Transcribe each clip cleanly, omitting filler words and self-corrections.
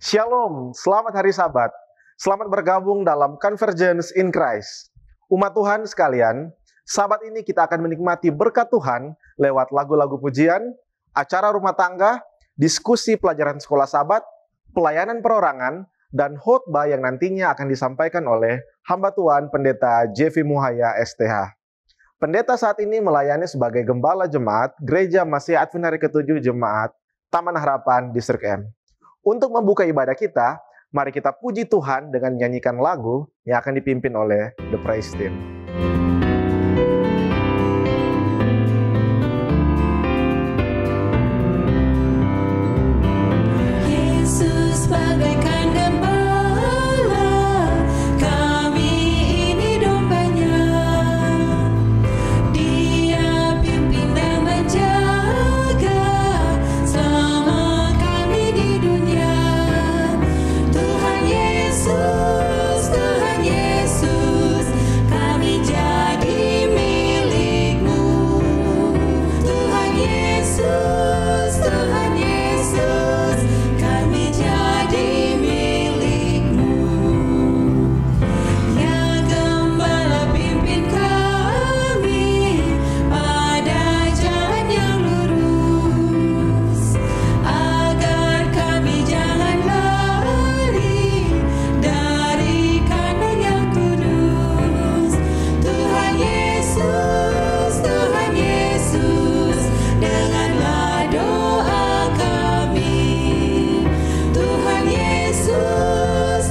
Shalom, selamat hari Sabat. Selamat bergabung dalam Convergence in Christ. Umat Tuhan sekalian, Sabat ini kita akan menikmati berkat Tuhan lewat lagu-lagu pujian, acara rumah tangga, diskusi pelajaran sekolah Sabat, pelayanan perorangan, dan khotbah yang nantinya akan disampaikan oleh hamba Tuhan Pendeta Jevi Muhaya STH. Pendeta saat ini melayani sebagai gembala jemaat Gereja Masih Advent Hari Ke-7 Jemaat Taman Harapan Distrik M. Untuk membuka ibadah kita, mari kita puji Tuhan dengan menyanyikan lagu yang akan dipimpin oleh The Praise Team. Yesus bagaikan gembala, kami ini dombanya. Dia pimpin dan menjaga selama kami di dunia. Tuhan Yesus, kami jadi milik-Mu. Tuhan Yesus, kami jadi milik-Mu. Ya Gembala pimpin kami pada jalan yang lurus, agar kami jangan lari dari kandang yang kudus. Tuhan Yesus, dengarlah doa kami. Tuhan Yesus,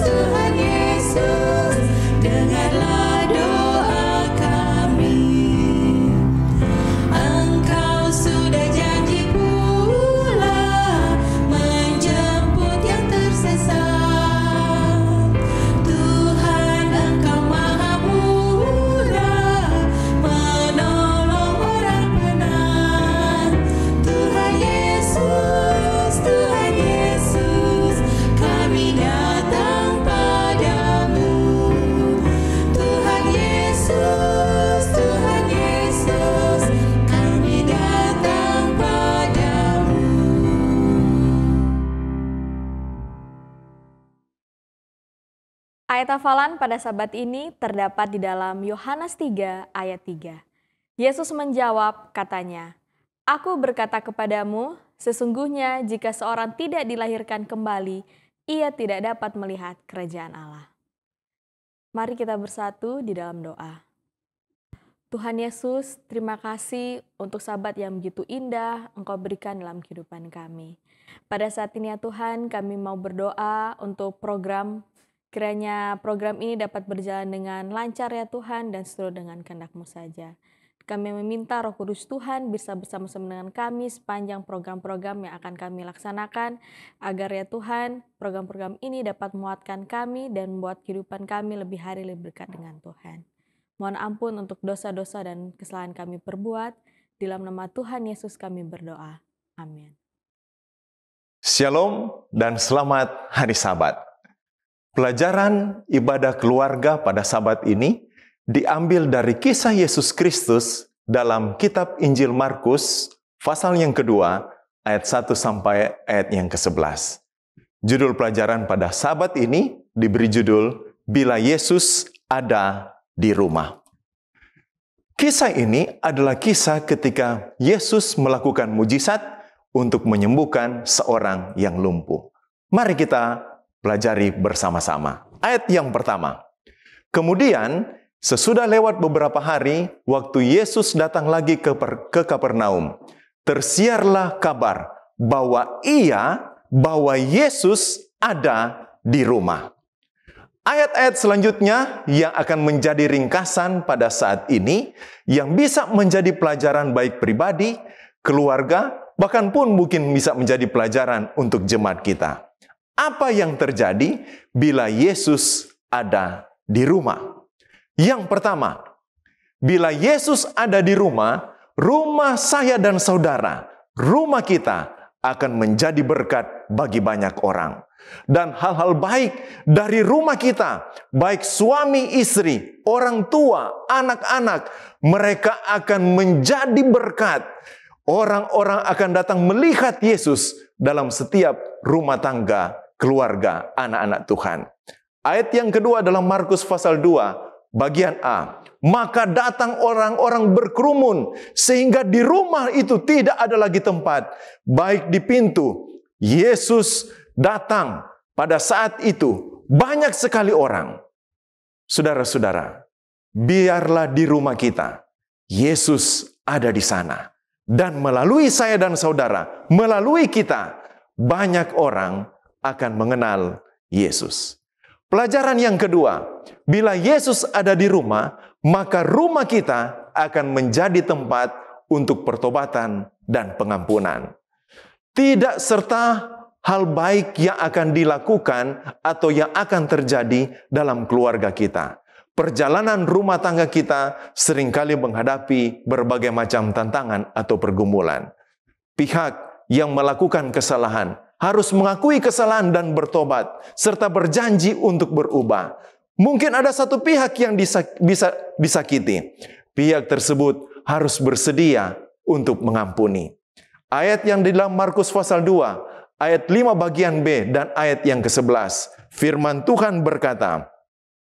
dengarlah doa kami. Engkau sudah janji pula menjemput yang tersesat. Tuhan, Engkau Maha Murah menolong orang benar. Tuhan Yesus, kami datang padamu. Tuhan Yesus, kami datang padamu. Ayat hafalan pada Sabat ini terdapat di dalam Yohanes 3 ayat 3. Yesus menjawab katanya, "Aku berkata kepadamu, sesungguhnya jika seorang tidak dilahirkan kembali, ia tidak dapat melihat kerajaan Allah." Mari kita bersatu di dalam doa. Tuhan Yesus, terima kasih untuk Sabat yang begitu indah Engkau berikan dalam kehidupan kami. Pada saat ini ya Tuhan, kami mau berdoa untuk program. Kiranya program ini dapat berjalan dengan lancar ya Tuhan dan seluruh dengan kehendak-Mu saja. Kami meminta Roh Kudus Tuhan bisa bersama-sama dengan kami sepanjang program-program yang akan kami laksanakan, agar ya Tuhan program-program ini dapat menguatkan kami dan membuat kehidupan kami lebih hari lebih dekat dengan Tuhan. Mohon ampun untuk dosa-dosa dan kesalahan kami perbuat. Di dalam nama Tuhan Yesus kami berdoa. Amin. Shalom dan selamat hari Sabat. Pelajaran ibadah keluarga pada Sabat ini diambil dari kisah Yesus Kristus dalam kitab Injil Markus, pasal yang kedua, ayat 1 sampai ayat yang ke-11. Judul pelajaran pada Sabat ini diberi judul, Bila Yesus Ada di Rumah. Kisah ini adalah kisah ketika Yesus melakukan mujizat untuk menyembuhkan seorang yang lumpuh. Mari kita pelajari bersama-sama. Ayat yang pertama. Kemudian, sesudah lewat beberapa hari, waktu Yesus datang lagi ke Kapernaum, tersiarlah kabar bahwa Yesus ada di rumah. Ayat-ayat selanjutnya yang akan menjadi ringkasan pada saat ini, yang bisa menjadi pelajaran baik pribadi, keluarga, bahkan pun mungkin bisa menjadi pelajaran untuk jemaat kita. Apa yang terjadi bila Yesus ada di rumah? Yang pertama, bila Yesus ada di rumah, rumah saya dan saudara, rumah kita akan menjadi berkat bagi banyak orang. Dan hal-hal baik dari rumah kita, baik suami istri, orang tua, anak-anak, mereka akan menjadi berkat. Orang-orang akan datang melihat Yesus dalam setiap rumah tangga keluarga anak-anak Tuhan. Ayat yang kedua dalam Markus pasal 2, bagian A. Maka datang orang-orang berkerumun, sehingga di rumah itu tidak ada lagi tempat, baik di pintu. Yesus datang pada saat itu, banyak sekali orang. Saudara-saudara, biarlah di rumah kita, Yesus ada di sana. Dan melalui saya dan saudara, melalui kita, banyak orang akan mengenal Yesus. Pelajaran yang kedua, bila Yesus ada di rumah, maka rumah kita akan menjadi tempat untuk pertobatan dan pengampunan. Tidak serta hal baik yang akan dilakukan atau yang akan terjadi dalam keluarga kita. Perjalanan rumah tangga kita seringkali menghadapi berbagai macam tantangan atau pergumulan. Pihak yang melakukan kesalahan harus mengakui kesalahan dan bertobat, serta berjanji untuk berubah. Mungkin ada satu pihak yang bisa disakiti. Pihak tersebut harus bersedia untuk mengampuni. Ayat yang di dalam Markus pasal 2, ayat 5 bagian B dan ayat yang ke-11. Firman Tuhan berkata,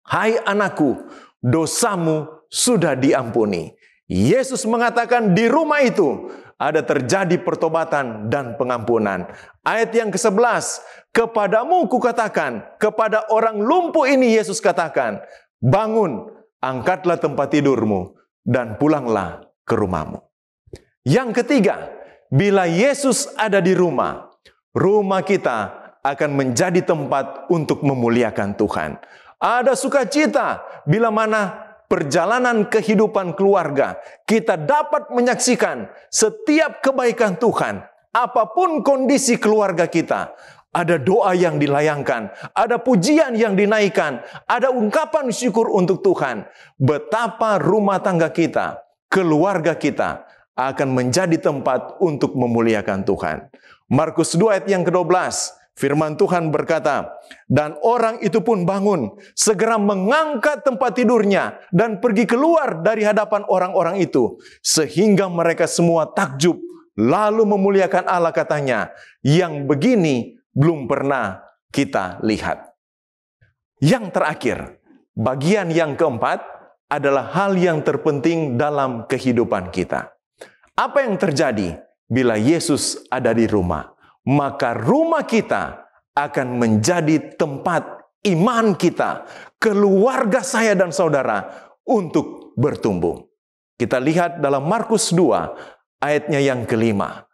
"Hai anakku, dosamu sudah diampuni." Yesus mengatakan di rumah itu ada terjadi pertobatan dan pengampunan. Ayat yang ke-11, "Kepadamu kukatakan," kepada orang lumpuh ini Yesus katakan, "Bangun, angkatlah tempat tidurmu, dan pulanglah ke rumahmu." Yang ketiga, bila Yesus ada di rumah, rumah kita akan menjadi tempat untuk memuliakan Tuhan. Ada sukacita bila mana perjalanan kehidupan keluarga kita dapat menyaksikan setiap kebaikan Tuhan. Apapun kondisi keluarga kita, ada doa yang dilayangkan, ada pujian yang dinaikkan, ada ungkapan syukur untuk Tuhan. Betapa rumah tangga kita, keluarga kita akan menjadi tempat untuk memuliakan Tuhan. Markus 2 ayat yang ke-12, firman Tuhan berkata, "Dan orang itu pun bangun, segera mengangkat tempat tidurnya, dan pergi keluar dari hadapan orang-orang itu, sehingga mereka semua takjub, lalu memuliakan Allah," katanya, "yang begini belum pernah kita lihat." Yang terakhir, bagian yang keempat adalah hal yang terpenting dalam kehidupan kita. Apa yang terjadi bila Yesus ada di rumah? Maka rumah kita akan menjadi tempat iman kita, keluarga saya dan saudara, untuk bertumbuh. Kita lihat dalam Markus 2, ayatnya yang ke-5.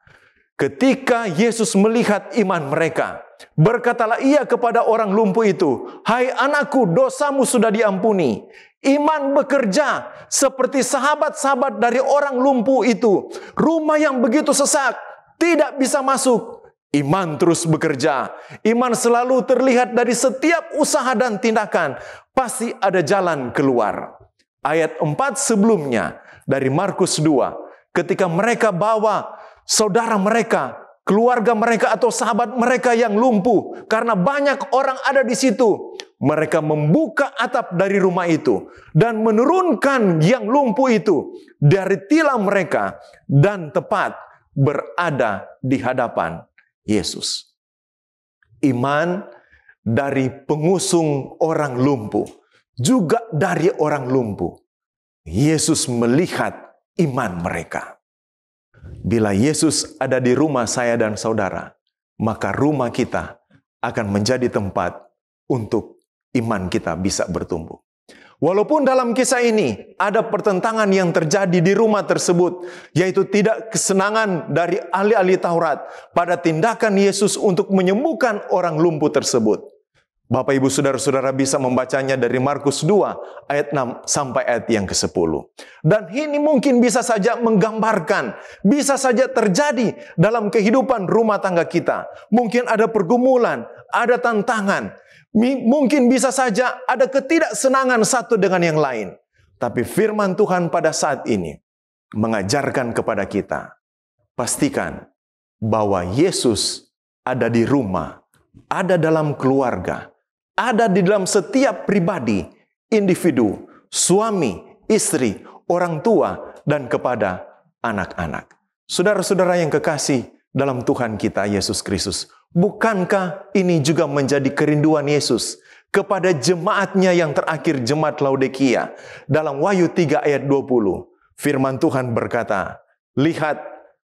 Ketika Yesus melihat iman mereka, berkatalah ia kepada orang lumpuh itu, "Hai anakku, dosamu sudah diampuni." Iman bekerja seperti sahabat-sahabat dari orang lumpuh itu. Rumah yang begitu sesak, tidak bisa masuk. Iman terus bekerja. Iman selalu terlihat dari setiap usaha dan tindakan. Pasti ada jalan keluar. Ayat 4 sebelumnya dari Markus 2. Ketika mereka bawa saudara mereka, keluarga mereka atau sahabat mereka yang lumpuh. Karena banyak orang ada di situ. Mereka membuka atap dari rumah itu dan menurunkan yang lumpuh itu dari tilam mereka dan tepat berada di hadapan Yesus. Iman dari pengusung orang lumpuh, juga dari orang lumpuh. Yesus melihat iman mereka. Bila Yesus ada di rumah saya dan saudara, maka rumah kita akan menjadi tempat untuk iman kita bisa bertumbuh. Walaupun dalam kisah ini ada pertentangan yang terjadi di rumah tersebut, yaitu tidak kesenangan dari ahli-ahli Taurat pada tindakan Yesus untuk menyembuhkan orang lumpuh tersebut. Bapak Ibu Saudara-saudara bisa membacanya dari Markus 2 ayat 6 sampai ayat yang ke-10. Dan ini mungkin bisa saja menggambarkan, bisa saja terjadi dalam kehidupan rumah tangga kita. Mungkin ada pergumulan, ada tantangan. Mungkin bisa saja ada ketidaksenangan satu dengan yang lain. Tapi firman Tuhan pada saat ini mengajarkan kepada kita, pastikan bahwa Yesus ada di rumah, ada dalam keluarga, ada di dalam setiap pribadi, individu, suami, istri, orang tua, dan kepada anak-anak. Saudara-saudara yang kekasih dalam Tuhan kita Yesus Kristus. Bukankah ini juga menjadi kerinduan Yesus kepada jemaatnya yang terakhir, jemaat Laodikia? Dalam Wahyu 3 ayat 20, firman Tuhan berkata, "Lihat,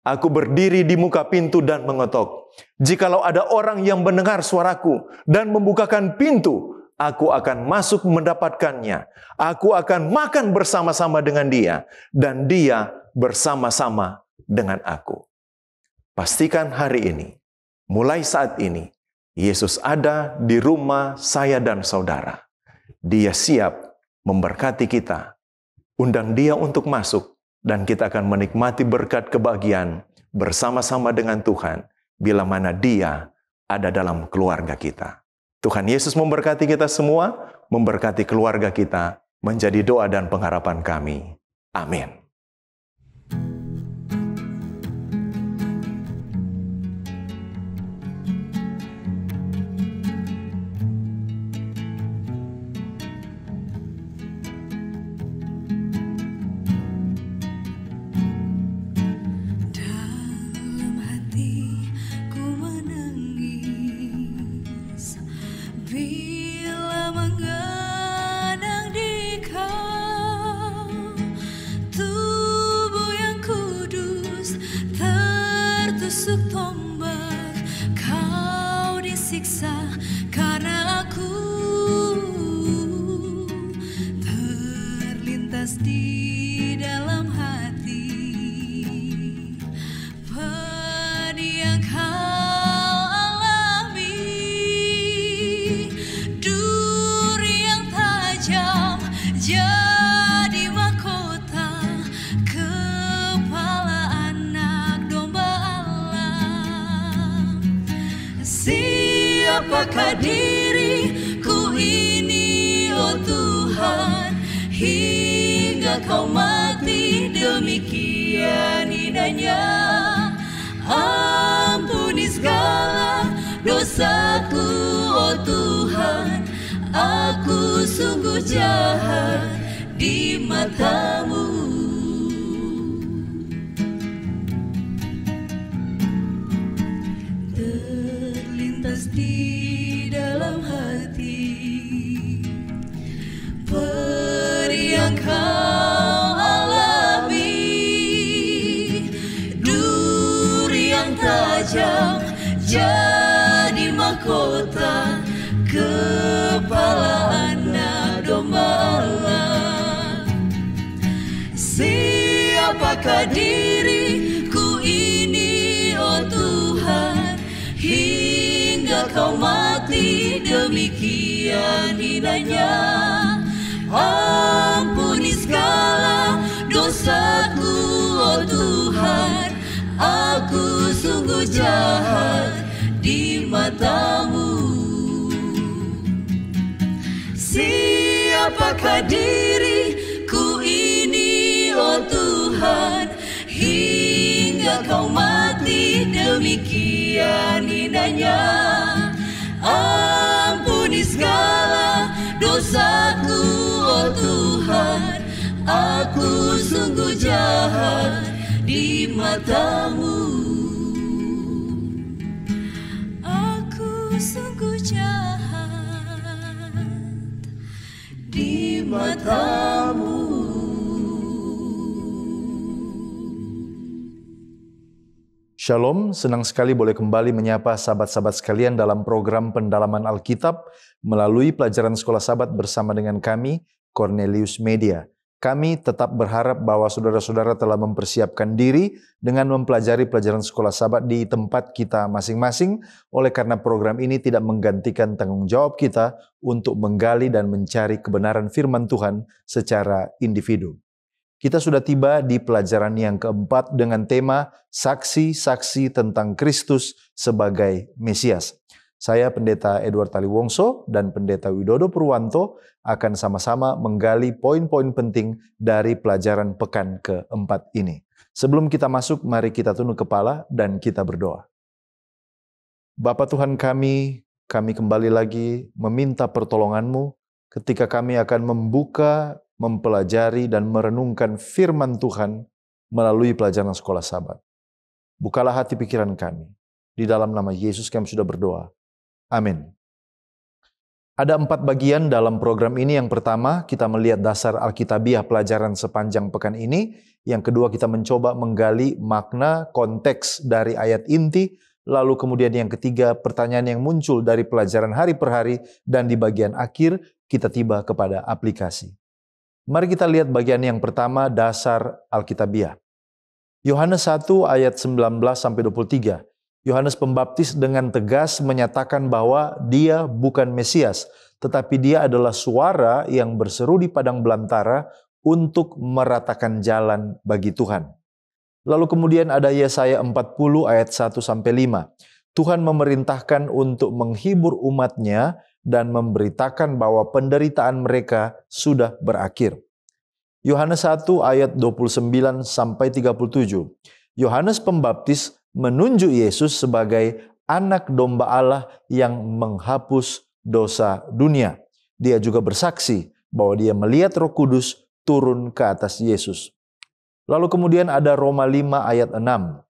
aku berdiri di muka pintu dan mengetok. Jikalau ada orang yang mendengar suaraku dan membukakan pintu, aku akan masuk mendapatkannya. Aku akan makan bersama-sama dengan dia, dan dia bersama-sama dengan aku." Pastikan hari ini, mulai saat ini, Yesus ada di rumah saya dan saudara. Dia siap memberkati kita. Undang dia untuk masuk, dan kita akan menikmati berkat kebahagiaan bersama-sama dengan Tuhan bila mana dia ada dalam keluarga kita. Tuhan Yesus memberkati kita semua, memberkati keluarga kita, menjadi doa dan pengharapan kami. Amin. Dalam hatiku menangis bila mengenang di Kau, tubuh yang kudus tertusuk tombak, Kau disiksa karena aku. Terlintas di dalam hati pedih yang Kau alami, duri yang tajam jadi mahkota kepala anak domba Allah. Siapakah diriku ini, oh Tuhan, hingga Kau mati demikian indahnya. Ampuni segala dosaku, oh Tuhan, aku sungguh jahat di mata-Mu. Terlintas di dalam hati perih yang Kau alami, duri yang tajam jadi mahkota kepala anak domba Allah. Siapakah diriku ini, oh Tuhan, hingga Kau mati demikian indahnya. Ampuni segala dosaku, oh Tuhan, aku sungguh jahat di mata-Mu. Siapakah diriku ini, oh Tuhan, hingga Kau mati demikian indahnya. Ampuni segala dosaku, oh Tuhan, aku sungguh jahat di mata-Mu. Aku sungguh jahat di mata-Mu. Shalom, senang sekali boleh kembali menyapa sahabat-sahabat sekalian dalam program pendalaman Alkitab melalui pelajaran Sekolah Sabat bersama dengan kami, Cornelius Media. Kami tetap berharap bahwa saudara-saudara telah mempersiapkan diri dengan mempelajari pelajaran Sekolah Sabat di tempat kita masing-masing, oleh karena program ini tidak menggantikan tanggung jawab kita untuk menggali dan mencari kebenaran firman Tuhan secara individu. Kita sudah tiba di pelajaran yang keempat dengan tema saksi-saksi tentang Kristus sebagai Mesias. Saya Pendeta Edward Taliwongso dan Pendeta Widodo Purwanto akan sama-sama menggali poin-poin penting dari pelajaran pekan keempat ini. Sebelum kita masuk, mari kita tunduk kepala dan kita berdoa. Bapa Tuhan kami kembali lagi meminta pertolongan-Mu ketika kami akan membuka, mempelajari dan merenungkan firman Tuhan melalui pelajaran Sekolah Sabat. Bukalah hati pikiran kami. Di dalam nama Yesus kami sudah berdoa. Amin. Ada 4 bagian dalam program ini. Yang pertama, kita melihat dasar Alkitabiah pelajaran sepanjang pekan ini. Yang kedua, kita mencoba menggali makna konteks dari ayat inti. Lalu kemudian yang ketiga, pertanyaan yang muncul dari pelajaran hari per hari. Dan di bagian akhir, kita tiba kepada aplikasi. Mari kita lihat bagian yang pertama, dasar Alkitabiah. Yohanes 1 ayat 19-23. Yohanes Pembaptis dengan tegas menyatakan bahwa dia bukan Mesias, tetapi dia adalah suara yang berseru di padang belantara untuk meratakan jalan bagi Tuhan. Lalu kemudian ada Yesaya 40 ayat 1-5. Tuhan memerintahkan untuk menghibur umatnya dan memberitakan bahwa penderitaan mereka sudah berakhir. Yohanes 1 ayat 29-37. Yohanes Pembaptis menunjuk Yesus sebagai anak domba Allah yang menghapus dosa dunia. Dia juga bersaksi bahwa dia melihat Roh Kudus turun ke atas Yesus. Lalu kemudian ada Roma 5 ayat 6.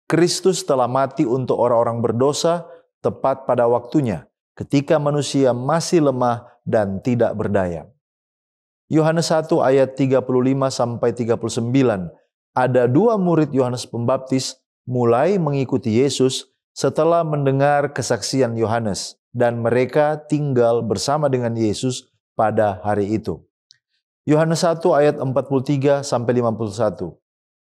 Kristus telah mati untuk orang-orang berdosa tepat pada waktunya, ketika manusia masih lemah dan tidak berdaya. Yohanes 1 ayat 35-39. Ada 2 murid Yohanes Pembaptis mulai mengikuti Yesus setelah mendengar kesaksian Yohanes, dan mereka tinggal bersama dengan Yesus pada hari itu. Yohanes 1 ayat 43-51.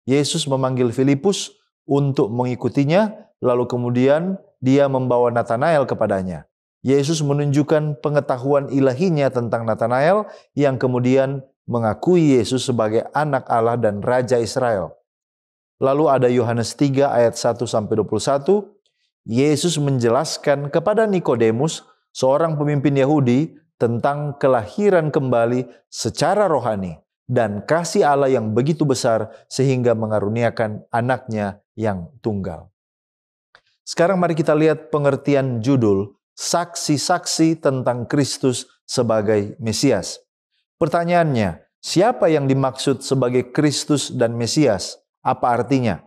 Yesus memanggil Filipus untuk mengikutinya, lalu kemudian dia membawa Natanael kepadanya. Yesus menunjukkan pengetahuan ilahinya tentang Natanael yang kemudian mengakui Yesus sebagai anak Allah dan Raja Israel. Lalu ada Yohanes 3 ayat 1-21. Yesus menjelaskan kepada Nikodemus, seorang pemimpin Yahudi, tentang kelahiran kembali secara rohani dan kasih Allah yang begitu besar sehingga mengaruniakan anaknya yang tunggal. Sekarang mari kita lihat pengertian judul, saksi-saksi tentang Kristus sebagai Mesias. Pertanyaannya, siapa yang dimaksud sebagai Kristus dan Mesias? Apa artinya?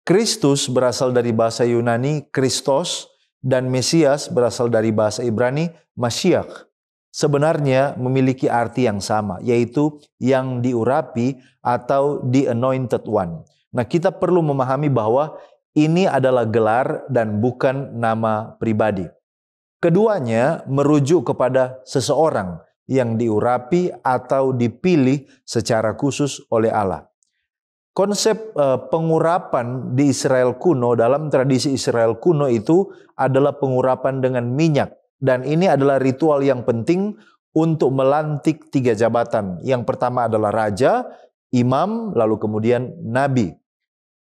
Kristus berasal dari bahasa Yunani Christos dan Mesias berasal dari bahasa Ibrani Mashiach. Sebenarnya memiliki arti yang sama, yaitu yang diurapi atau the anointed one. Nah, kita perlu memahami bahwa ini adalah gelar dan bukan nama pribadi. Keduanya merujuk kepada seseorang yang diurapi atau dipilih secara khusus oleh Allah. Konsep pengurapan di Israel kuno, dalam tradisi Israel kuno itu adalah pengurapan dengan minyak. Dan ini adalah ritual yang penting untuk melantik 3 jabatan. Yang pertama adalah raja, imam, lalu kemudian nabi.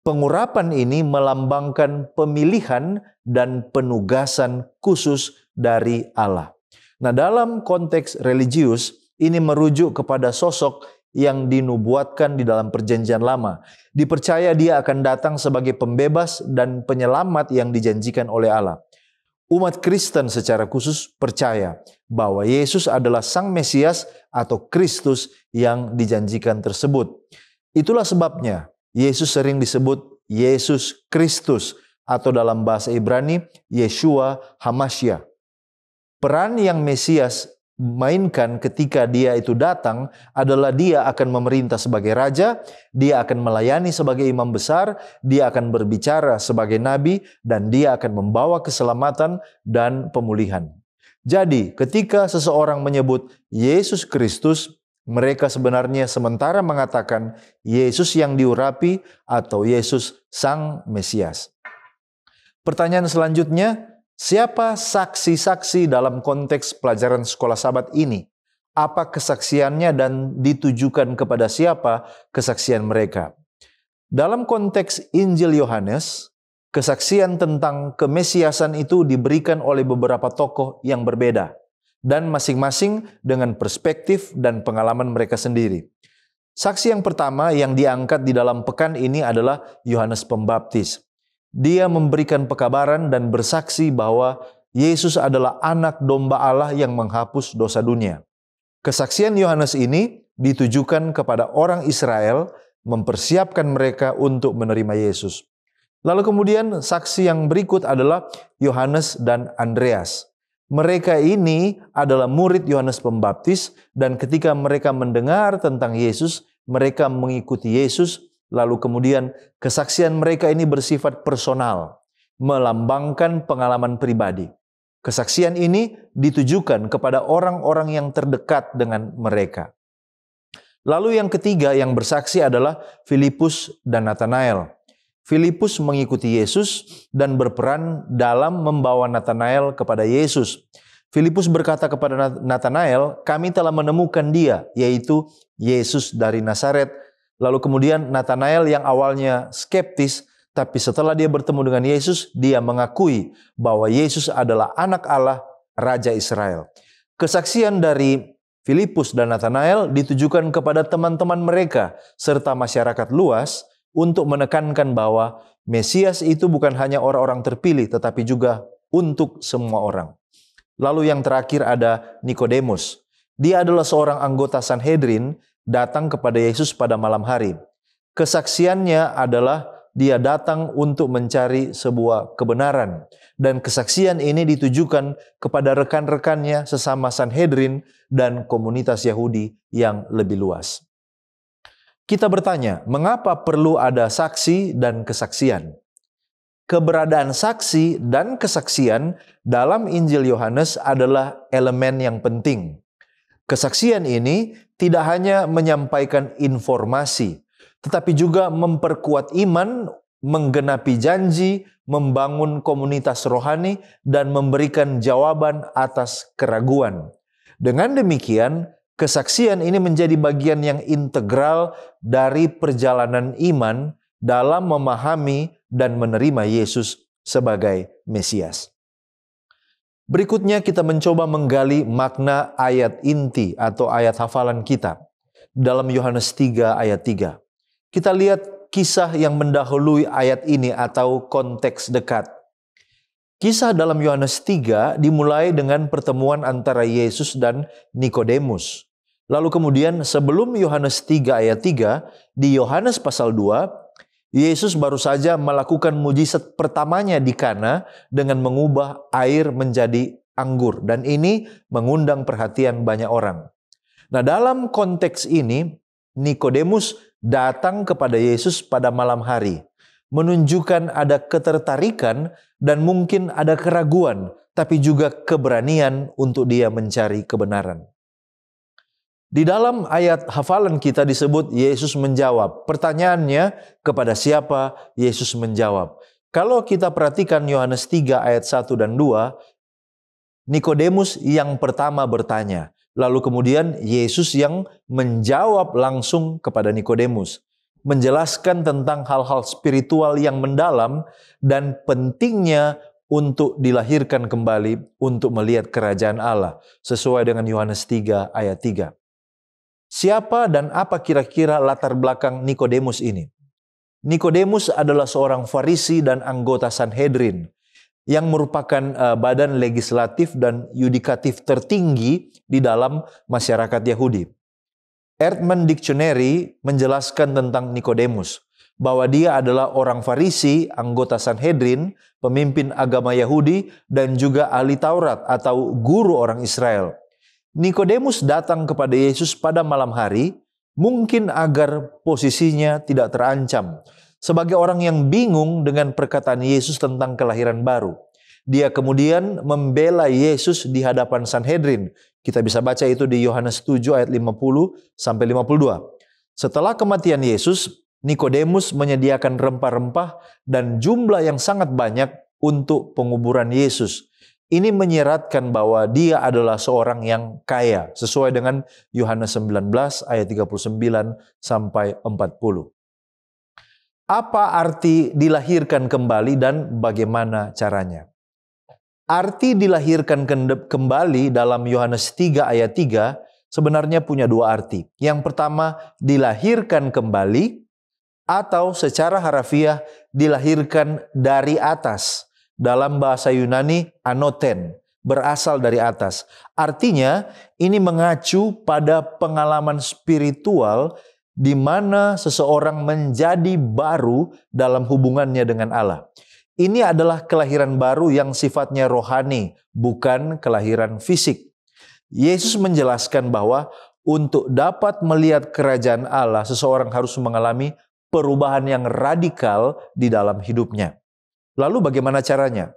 Pengurapan ini melambangkan pemilihan dan penugasan khusus dari Allah. Nah, dalam konteks religius, ini merujuk kepada sosok yang dinubuatkan di dalam perjanjian lama. Dipercaya dia akan datang sebagai pembebas dan penyelamat yang dijanjikan oleh Allah. Umat Kristen secara khusus percaya bahwa Yesus adalah Sang Mesias atau Kristus yang dijanjikan tersebut. Itulah sebabnya Yesus sering disebut Yesus Kristus atau dalam bahasa Ibrani Yeshua HaMashiach. Peran yang Mesias mainkan ketika dia itu datang adalah dia akan memerintah sebagai raja, dia akan melayani sebagai imam besar, dia akan berbicara sebagai nabi, dan dia akan membawa keselamatan dan pemulihan. Jadi ketika seseorang menyebut Yesus Kristus, mereka sebenarnya sementara mengatakan Yesus yang diurapi atau Yesus Sang Mesias. Pertanyaan selanjutnya, siapa saksi-saksi dalam konteks pelajaran sekolah Sabat ini? Apa kesaksiannya dan ditujukan kepada siapa kesaksian mereka? Dalam konteks Injil Yohanes, kesaksian tentang kemesiasan itu diberikan oleh beberapa tokoh yang berbeda dan masing-masing dengan perspektif dan pengalaman mereka sendiri. Saksi yang pertama yang diangkat di dalam pekan ini adalah Yohanes Pembaptis. Dia memberikan pekabaran dan bersaksi bahwa Yesus adalah anak domba Allah yang menghapus dosa dunia. Kesaksian Yohanes ini ditujukan kepada orang Israel, mempersiapkan mereka untuk menerima Yesus. Lalu kemudian saksi yang berikut adalah Yohanes dan Andreas. Mereka ini adalah murid Yohanes Pembaptis dan ketika mereka mendengar tentang Yesus, mereka mengikuti Yesus. Lalu kemudian kesaksian mereka ini bersifat personal, melambangkan pengalaman pribadi. Kesaksian ini ditujukan kepada orang-orang yang terdekat dengan mereka. Lalu yang ketiga yang bersaksi adalah Filipus dan Nathanael. Filipus mengikuti Yesus dan berperan dalam membawa Nathanael kepada Yesus. Filipus berkata kepada Nathanael, "Kami telah menemukan dia, yaitu Yesus dari Nazaret." Lalu kemudian Nathanael yang awalnya skeptis, tapi setelah dia bertemu dengan Yesus, dia mengakui bahwa Yesus adalah anak Allah, Raja Israel. Kesaksian dari Filipus dan Nathanael ditujukan kepada teman-teman mereka serta masyarakat luas untuk menekankan bahwa Mesias itu bukan hanya orang-orang terpilih, tetapi juga untuk semua orang. Lalu yang terakhir ada Nikodemus. Dia adalah seorang anggota Sanhedrin datang kepada Yesus pada malam hari. Kesaksiannya adalah dia datang untuk mencari sebuah kebenaran. Dan kesaksian ini ditujukan kepada rekan-rekannya sesama Sanhedrin dan komunitas Yahudi yang lebih luas. Kita bertanya, mengapa perlu ada saksi dan kesaksian? Keberadaan saksi dan kesaksian dalam Injil Yohanes adalah elemen yang penting. Kesaksian ini tidak hanya menyampaikan informasi, tetapi juga memperkuat iman, menggenapi janji, membangun komunitas rohani, dan memberikan jawaban atas keraguan. Dengan demikian, kesaksian ini menjadi bagian yang integral dari perjalanan iman dalam memahami dan menerima Yesus sebagai Mesias. Berikutnya kita mencoba menggali makna ayat inti atau ayat hafalan kita dalam Yohanes 3 ayat 3. Kita lihat kisah yang mendahului ayat ini atau konteks dekat. Kisah dalam Yohanes 3 dimulai dengan pertemuan antara Yesus dan Nikodemus. Lalu kemudian sebelum Yohanes 3 ayat 3, di Yohanes pasal 2, Yesus baru saja melakukan mujizat pertamanya di Kana dengan mengubah air menjadi anggur. Dan ini mengundang perhatian banyak orang. Nah, dalam konteks ini, Nikodemus datang kepada Yesus pada malam hari, menunjukkan ada ketertarikan dan mungkin ada keraguan, tapi juga keberanian untuk dia mencari kebenaran. Di dalam ayat hafalan kita disebut Yesus menjawab. Pertanyaannya, kepada siapa Yesus menjawab? Kalau kita perhatikan Yohanes 3 ayat 1 dan 2, Nikodemus yang pertama bertanya. Lalu kemudian Yesus yang menjawab langsung kepada Nikodemus, menjelaskan tentang hal-hal spiritual yang mendalam dan pentingnya untuk dilahirkan kembali untuk melihat kerajaan Allah, sesuai dengan Yohanes 3 ayat 3. Siapa dan apa kira-kira latar belakang Nikodemus ini? Nikodemus adalah seorang Farisi dan anggota Sanhedrin yang merupakan badan legislatif dan yudikatif tertinggi di dalam masyarakat Yahudi. Eerdman Dictionary menjelaskan tentang Nikodemus bahwa dia adalah orang Farisi, anggota Sanhedrin, pemimpin agama Yahudi, dan juga ahli Taurat atau guru orang Israel. Nikodemus datang kepada Yesus pada malam hari, mungkin agar posisinya tidak terancam. Sebagai orang yang bingung dengan perkataan Yesus tentang kelahiran baru. Dia kemudian membela Yesus di hadapan Sanhedrin. Kita bisa baca itu di Yohanes 7 ayat 50 sampai 52. Setelah kematian Yesus, Nikodemus menyediakan rempah-rempah dan jumlah yang sangat banyak untuk penguburan Yesus. Ini menyeratkan bahwa dia adalah seorang yang kaya, sesuai dengan Yohanes 19 ayat 39 sampai 40. Apa arti dilahirkan kembali dan bagaimana caranya? Arti dilahirkan kembali dalam Yohanes 3 ayat 3 sebenarnya punya dua arti. Yang pertama, dilahirkan kembali, atau secara harafiah dilahirkan dari atas. Dalam bahasa Yunani, anoten, berasal dari atas. Artinya, ini mengacu pada pengalaman spiritual di mana seseorang menjadi baru dalam hubungannya dengan Allah. Ini adalah kelahiran baru yang sifatnya rohani, bukan kelahiran fisik. Yesus menjelaskan bahwa untuk dapat melihat kerajaan Allah, seseorang harus mengalami perubahan yang radikal di dalam hidupnya. Lalu bagaimana caranya?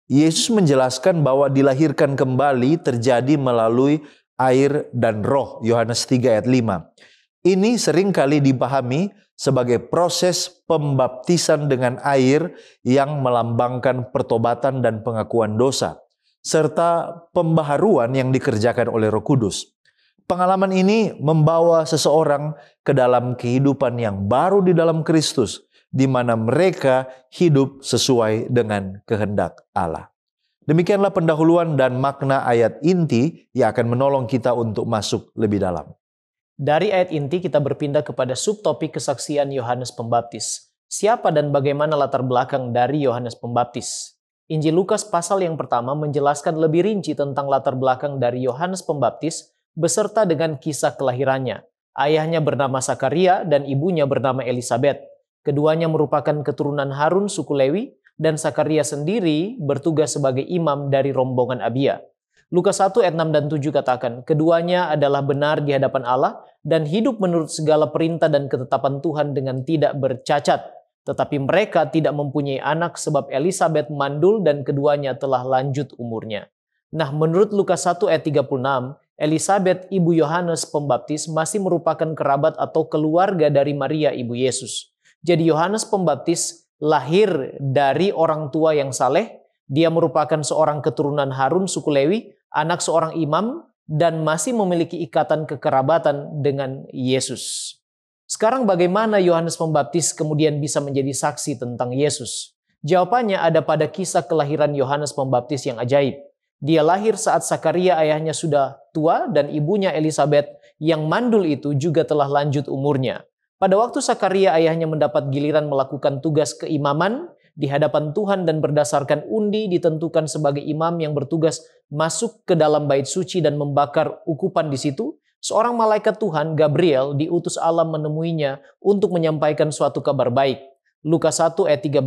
Yesus menjelaskan bahwa dilahirkan kembali terjadi melalui air dan roh, Yohanes 3 ayat 5. Ini seringkali dipahami sebagai proses pembaptisan dengan air yang melambangkan pertobatan dan pengakuan dosa, serta pembaharuan yang dikerjakan oleh Roh Kudus. Pengalaman ini membawa seseorang ke dalam kehidupan yang baru di dalam Kristus, di mana mereka hidup sesuai dengan kehendak Allah. Demikianlah pendahuluan dan makna ayat inti yang akan menolong kita untuk masuk lebih dalam. Dari ayat inti kita berpindah kepada subtopik kesaksian Yohanes Pembaptis. Siapa dan bagaimana latar belakang dari Yohanes Pembaptis? Injil Lukas pasal yang pertama menjelaskan lebih rinci tentang latar belakang dari Yohanes Pembaptis beserta dengan kisah kelahirannya. Ayahnya bernama Sakaria dan ibunya bernama Elisabet. Keduanya merupakan keturunan Harun suku Lewi dan Sakaria sendiri bertugas sebagai imam dari rombongan Abia. Lukas 1 ayat 6 dan 7 katakan, keduanya adalah benar di hadapan Allah dan hidup menurut segala perintah dan ketetapan Tuhan dengan tidak bercacat. Tetapi mereka tidak mempunyai anak sebab Elisabet mandul dan keduanya telah lanjut umurnya. Nah, menurut Lukas 1 ayat 36, Elisabet ibu Yohanes Pembaptis masih merupakan kerabat atau keluarga dari Maria ibu Yesus. Jadi Yohanes Pembaptis lahir dari orang tua yang saleh. Dia merupakan seorang keturunan Harun suku Lewi, anak seorang imam, dan masih memiliki ikatan kekerabatan dengan Yesus. Sekarang bagaimana Yohanes Pembaptis kemudian bisa menjadi saksi tentang Yesus? Jawabannya ada pada kisah kelahiran Yohanes Pembaptis yang ajaib. Dia lahir saat Sakaria ayahnya sudah tua dan ibunya Elisabet yang mandul itu juga telah lanjut umurnya. Pada waktu Sakaria ayahnya mendapat giliran melakukan tugas keimaman di hadapan Tuhan dan berdasarkan undi ditentukan sebagai imam yang bertugas masuk ke dalam bait suci dan membakar ukupan di situ, seorang malaikat Tuhan, Gabriel, diutus Allah menemuinya untuk menyampaikan suatu kabar baik. Lukas 1 ayat 13,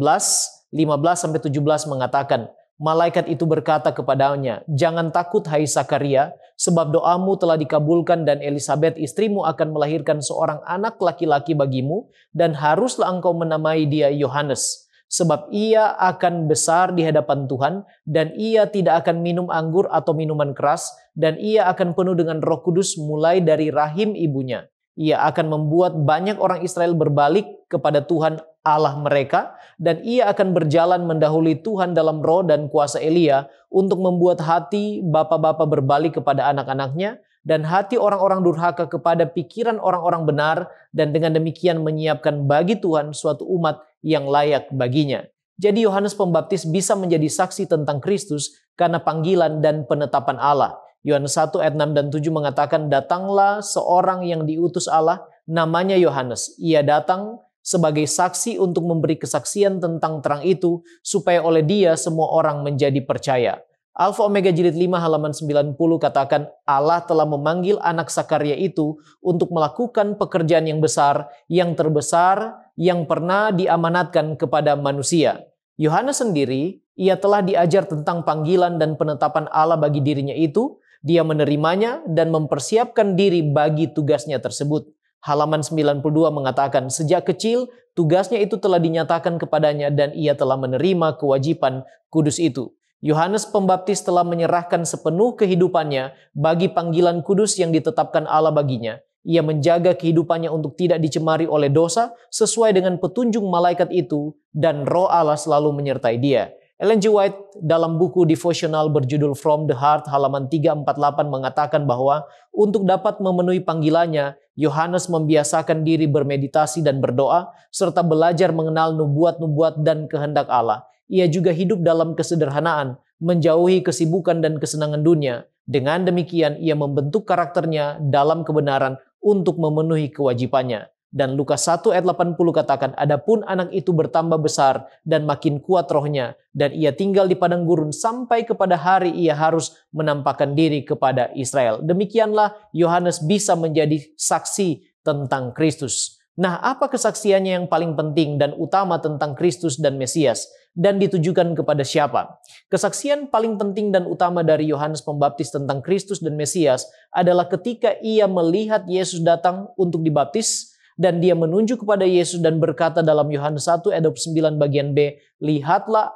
15-17 mengatakan, malaikat itu berkata kepadanya, "Jangan takut hai Sakaria, sebab doamu telah dikabulkan dan Elisabet istrimu akan melahirkan seorang anak laki-laki bagimu dan haruslah engkau menamai dia Yohanes. Sebab ia akan besar di hadapan Tuhan dan ia tidak akan minum anggur atau minuman keras dan ia akan penuh dengan Roh Kudus mulai dari rahim ibunya. Ia akan membuat banyak orang Israel berbalik kepada Tuhan Allah mereka dan ia akan berjalan mendahului Tuhan dalam roh dan kuasa Elia untuk membuat hati bapa-bapa berbalik kepada anak-anaknya dan hati orang-orang durhaka kepada pikiran orang-orang benar dan dengan demikian menyiapkan bagi Tuhan suatu umat yang layak baginya." Jadi Yohanes Pembaptis bisa menjadi saksi tentang Kristus karena panggilan dan penetapan Allah. Yohanes 1 ayat 6 dan 7 mengatakan, "Datanglah seorang yang diutus Allah, namanya Yohanes. Ia datang sebagai saksi untuk memberi kesaksian tentang terang itu, supaya oleh dia semua orang menjadi percaya." Alfa Omega Jilid 5 halaman 90 katakan, Allah telah memanggil anak Sakaria itu untuk melakukan pekerjaan yang besar, yang terbesar, yang pernah diamanatkan kepada manusia. Yohanes sendiri, ia telah diajar tentang panggilan dan penetapan Allah bagi dirinya itu, dia menerimanya dan mempersiapkan diri bagi tugasnya tersebut. Halaman 92 mengatakan, sejak kecil tugasnya itu telah dinyatakan kepadanya dan ia telah menerima kewajiban kudus itu. Yohanes Pembaptis telah menyerahkan sepenuh kehidupannya bagi panggilan kudus yang ditetapkan Allah baginya. Ia menjaga kehidupannya untuk tidak dicemari oleh dosa sesuai dengan petunjuk malaikat itu dan Roh Allah selalu menyertai dia. Ellen G. White dalam buku devotional berjudul From the Heart halaman 348 mengatakan bahwa untuk dapat memenuhi panggilannya, Yohanes membiasakan diri bermeditasi dan berdoa serta belajar mengenal nubuat-nubuat dan kehendak Allah. Ia juga hidup dalam kesederhanaan, menjauhi kesibukan dan kesenangan dunia. Dengan demikian, ia membentuk karakternya dalam kebenaran untuk memenuhi kewajibannya. Dan Lukas 1 ayat 80 katakan, adapun anak itu bertambah besar dan makin kuat rohnya, dan ia tinggal di padang gurun sampai kepada hari ia harus menampakkan diri kepada Israel. Demikianlah Yohanes bisa menjadi saksi tentang Kristus. Nah, apa kesaksiannya yang paling penting dan utama tentang Kristus dan Mesias? Dan ditujukan kepada siapa? Kesaksian paling penting dan utama dari Yohanes Pembaptis tentang Kristus dan Mesias adalah ketika ia melihat Yesus datang untuk dibaptis, dan dia menunjuk kepada Yesus dan berkata dalam Yohanes 1 ayat 29 bagian B, lihatlah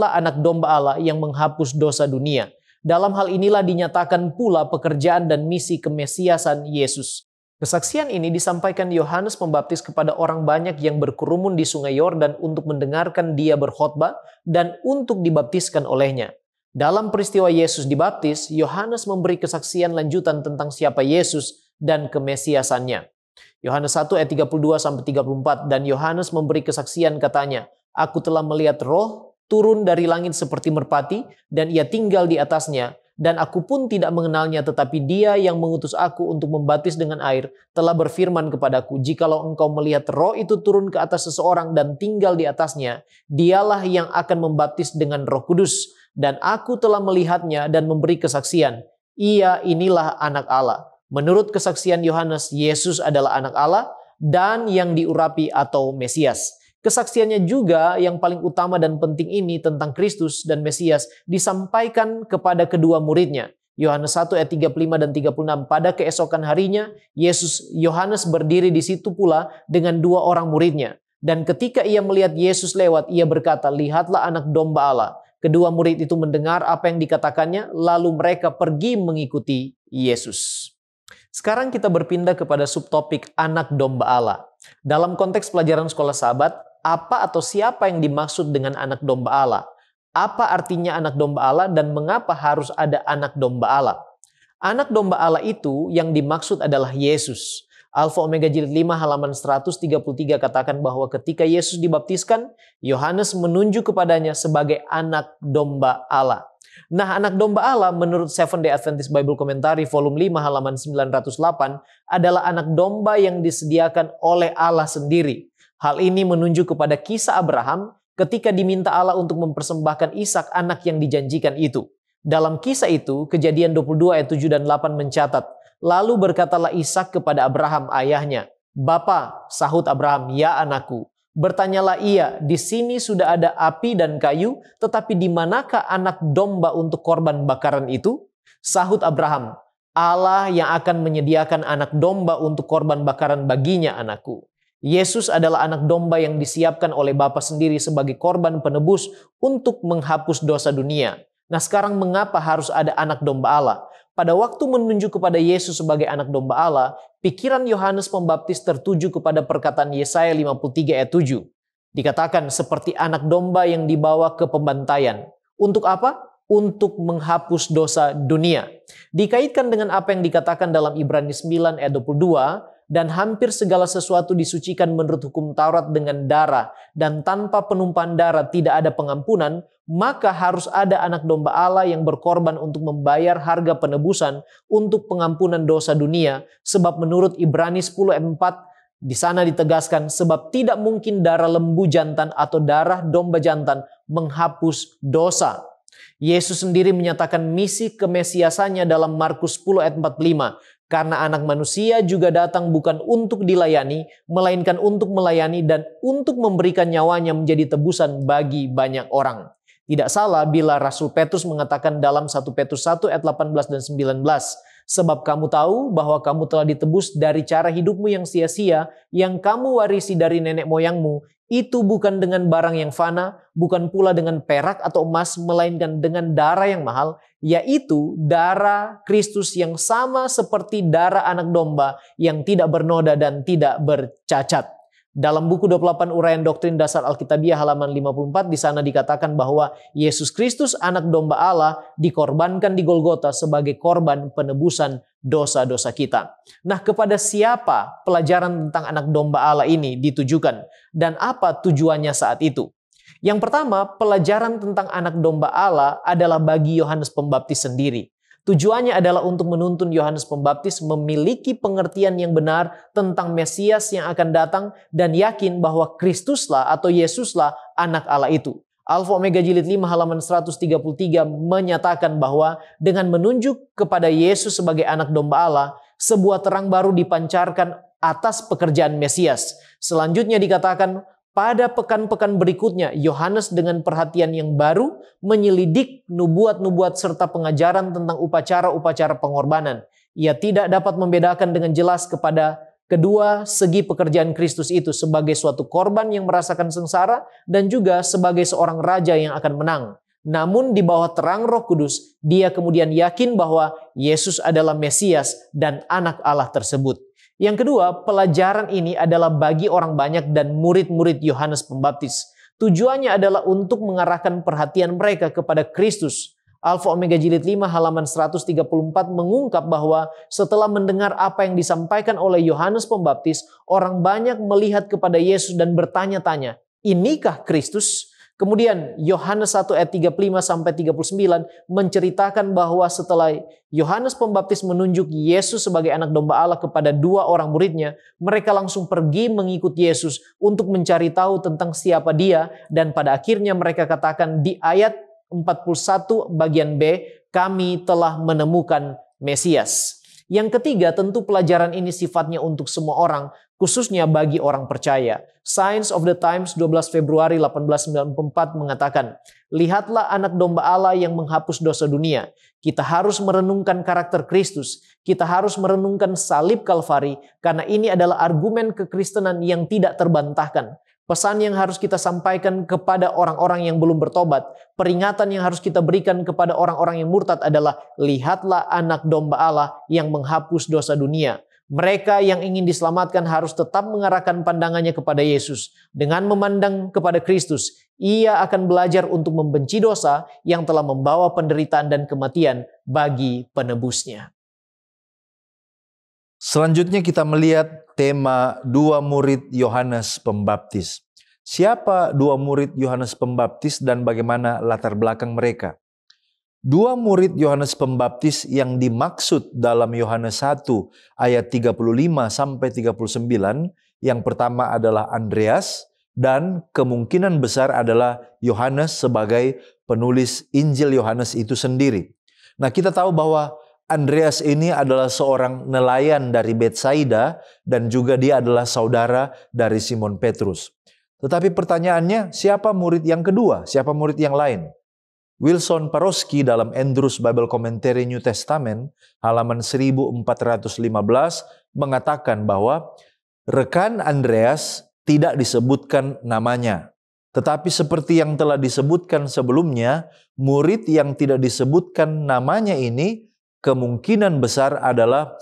anak domba Allah yang menghapus dosa dunia. Dalam hal inilah dinyatakan pula pekerjaan dan misi kemesiasan Yesus. Kesaksian ini disampaikan Yohanes Pembaptis kepada orang banyak yang berkerumun di Sungai Yordan untuk mendengarkan dia berkhotbah dan untuk dibaptiskan olehnya. Dalam peristiwa Yesus dibaptis, Yohanes memberi kesaksian lanjutan tentang siapa Yesus dan kemesiasannya. Yohanes 1 ayat 32-34, dan Yohanes memberi kesaksian katanya, aku telah melihat Roh turun dari langit seperti merpati, dan ia tinggal di atasnya. Dan aku pun tidak mengenalnya, tetapi dia yang mengutus aku untuk membaptis dengan air telah berfirman kepadaku, jikalau engkau melihat Roh itu turun ke atas seseorang dan tinggal di atasnya, dialah yang akan membaptis dengan Roh Kudus. Dan aku telah melihatnya dan memberi kesaksian, ia inilah anak Allah. Menurut kesaksian Yohanes, Yesus adalah anak Allah dan yang diurapi atau Mesias. Kesaksiannya juga yang paling utama dan penting ini tentang Kristus dan Mesias disampaikan kepada kedua muridnya. Yohanes 1 ayat 35 dan 36. Pada keesokan harinya, Yohanes berdiri di situ pula dengan dua orang muridnya. Dan ketika ia melihat Yesus lewat, ia berkata, lihatlah anak domba Allah. Kedua murid itu mendengar apa yang dikatakannya, lalu mereka pergi mengikuti Yesus. Sekarang kita berpindah kepada subtopik anak domba Allah. Dalam konteks pelajaran sekolah sahabat, apa atau siapa yang dimaksud dengan anak domba Allah? Apa artinya anak domba Allah dan mengapa harus ada anak domba Allah? Anak domba Allah itu yang dimaksud adalah Yesus. Alfa Omega Jilid 5 halaman 133 katakan bahwa ketika Yesus dibaptiskan, Yohanes menunjuk kepadanya sebagai anak domba Allah. Nah, anak domba Allah menurut Seventh Day Adventist Bible Commentary volume 5 halaman 908 adalah anak domba yang disediakan oleh Allah sendiri. Hal ini menunjuk kepada kisah Abraham ketika diminta Allah untuk mempersembahkan Ishak, anak yang dijanjikan itu. Dalam kisah itu, Kejadian 22 ayat 7 dan 8 mencatat, lalu berkatalah Ishak kepada Abraham ayahnya, "Bapa," sahut Abraham, "Ya anakku." Bertanyalah ia, "Di sini sudah ada api dan kayu, tetapi di manakah anak domba untuk korban bakaran itu?" Sahut Abraham, "Allah yang akan menyediakan anak domba untuk korban bakaran baginya, anakku." Yesus adalah anak domba yang disiapkan oleh Bapa sendiri sebagai korban penebus untuk menghapus dosa dunia. Nah, sekarang mengapa harus ada anak domba Allah? Pada waktu menunjuk kepada Yesus sebagai anak domba Allah, pikiran Yohanes Pembaptis tertuju kepada perkataan Yesaya 53 ayat 7. Dikatakan seperti anak domba yang dibawa ke pembantaian. Untuk apa? Untuk menghapus dosa dunia. Dikaitkan dengan apa yang dikatakan dalam Ibrani 9 ayat 22, dan hampir segala sesuatu disucikan menurut hukum Taurat dengan darah, dan tanpa penumpahan darah tidak ada pengampunan, maka harus ada anak domba Allah yang berkorban untuk membayar harga penebusan untuk pengampunan dosa dunia, sebab menurut Ibrani 10 ayat 4, di sana ditegaskan, sebab tidak mungkin darah lembu jantan atau darah domba jantan menghapus dosa. Yesus sendiri menyatakan misi kemesiasannya dalam Markus 10 ayat 45. Karena anak manusia juga datang bukan untuk dilayani, melainkan untuk melayani dan untuk memberikan nyawanya menjadi tebusan bagi banyak orang. Tidak salah bila Rasul Petrus mengatakan dalam 1 Petrus 1 ayat 18 dan 19. Sebab kamu tahu bahwa kamu telah ditebus dari cara hidupmu yang sia-sia, yang kamu warisi dari nenek moyangmu, itu bukan dengan barang yang fana, bukan pula dengan perak atau emas, melainkan dengan darah yang mahal, yaitu darah Kristus yang sama seperti darah anak domba yang tidak bernoda dan tidak bercacat. Dalam buku 28 Uraian Doktrin Dasar Alkitabiah halaman 54 di sana dikatakan bahwa Yesus Kristus anak domba Allah dikorbankan di Golgota sebagai korban penebusan dosa-dosa kita. Nah, kepada siapa pelajaran tentang anak domba Allah ini ditujukan dan apa tujuannya saat itu? Yang pertama, pelajaran tentang anak domba Allah adalah bagi Yohanes Pembaptis sendiri. Tujuannya adalah untuk menuntun Yohanes Pembaptis memiliki pengertian yang benar tentang Mesias yang akan datang dan yakin bahwa Kristuslah atau Yesuslah anak Allah itu. Alfa Omega Jilid 5 halaman 133 menyatakan bahwa dengan menunjuk kepada Yesus sebagai anak domba Allah, Sebuah terang baru dipancarkan atas pekerjaan Mesias. Selanjutnya dikatakan, pada pekan-pekan berikutnya, Yohanes dengan perhatian yang baru menyelidik nubuat-nubuat serta pengajaran tentang upacara-upacara pengorbanan. Ia tidak dapat membedakan dengan jelas kepada kedua segi pekerjaan Kristus itu sebagai suatu korban yang merasakan sengsara dan juga sebagai seorang raja yang akan menang. Namun di bawah terang Roh Kudus, dia kemudian yakin bahwa Yesus adalah Mesias dan anak Allah tersebut. Yang kedua, pelajaran ini adalah bagi orang banyak dan murid-murid Yohanes Pembaptis. Tujuannya adalah untuk mengarahkan perhatian mereka kepada Kristus. Alfa Omega Jilid 5 halaman 134 mengungkap bahwa setelah mendengar apa yang disampaikan oleh Yohanes Pembaptis, orang banyak melihat kepada Yesus dan bertanya-tanya, inikah Kristus? Kemudian Yohanes 1 ayat 35-39 menceritakan bahwa setelah Yohanes Pembaptis menunjuk Yesus sebagai anak domba Allah kepada dua orang muridnya, mereka langsung pergi mengikut Yesus untuk mencari tahu tentang siapa dia, dan pada akhirnya mereka katakan di ayat 41 bagian B, kami telah menemukan Mesias. Yang ketiga, tentu pelajaran ini sifatnya untuk semua orang, khususnya bagi orang percaya. Signs of the Times 12 Februari 1894 mengatakan, lihatlah anak domba Allah yang menghapus dosa dunia. Kita harus merenungkan karakter Kristus. Kita harus merenungkan salib Kalvari, karena ini adalah argumen kekristenan yang tidak terbantahkan. Pesan yang harus kita sampaikan kepada orang-orang yang belum bertobat, peringatan yang harus kita berikan kepada orang-orang yang murtad adalah, lihatlah anak domba Allah yang menghapus dosa dunia. Mereka yang ingin diselamatkan harus tetap mengarahkan pandangannya kepada Yesus. Dengan memandang kepada Kristus, ia akan belajar untuk membenci dosa yang telah membawa penderitaan dan kematian bagi penebusnya. Selanjutnya kita melihat tema dua murid Yohanes Pembaptis. Siapa dua murid Yohanes Pembaptis dan bagaimana latar belakang mereka? Dua murid Yohanes Pembaptis yang dimaksud dalam Yohanes 1 ayat 35 sampai 39, yang pertama adalah Andreas dan kemungkinan besar adalah Yohanes sebagai penulis Injil Yohanes itu sendiri. Nah, kita tahu bahwa Andreas ini adalah seorang nelayan dari Betsaida dan juga dia adalah saudara dari Simon Petrus. Tetapi pertanyaannya, siapa murid yang kedua? Siapa murid yang lain? Wilson Paroski dalam Andrews Bible Commentary New Testament halaman 1415 mengatakan bahwa rekan Andreas tidak disebutkan namanya. Tetapi seperti yang telah disebutkan sebelumnya, murid yang tidak disebutkan namanya ini kemungkinan besar adalah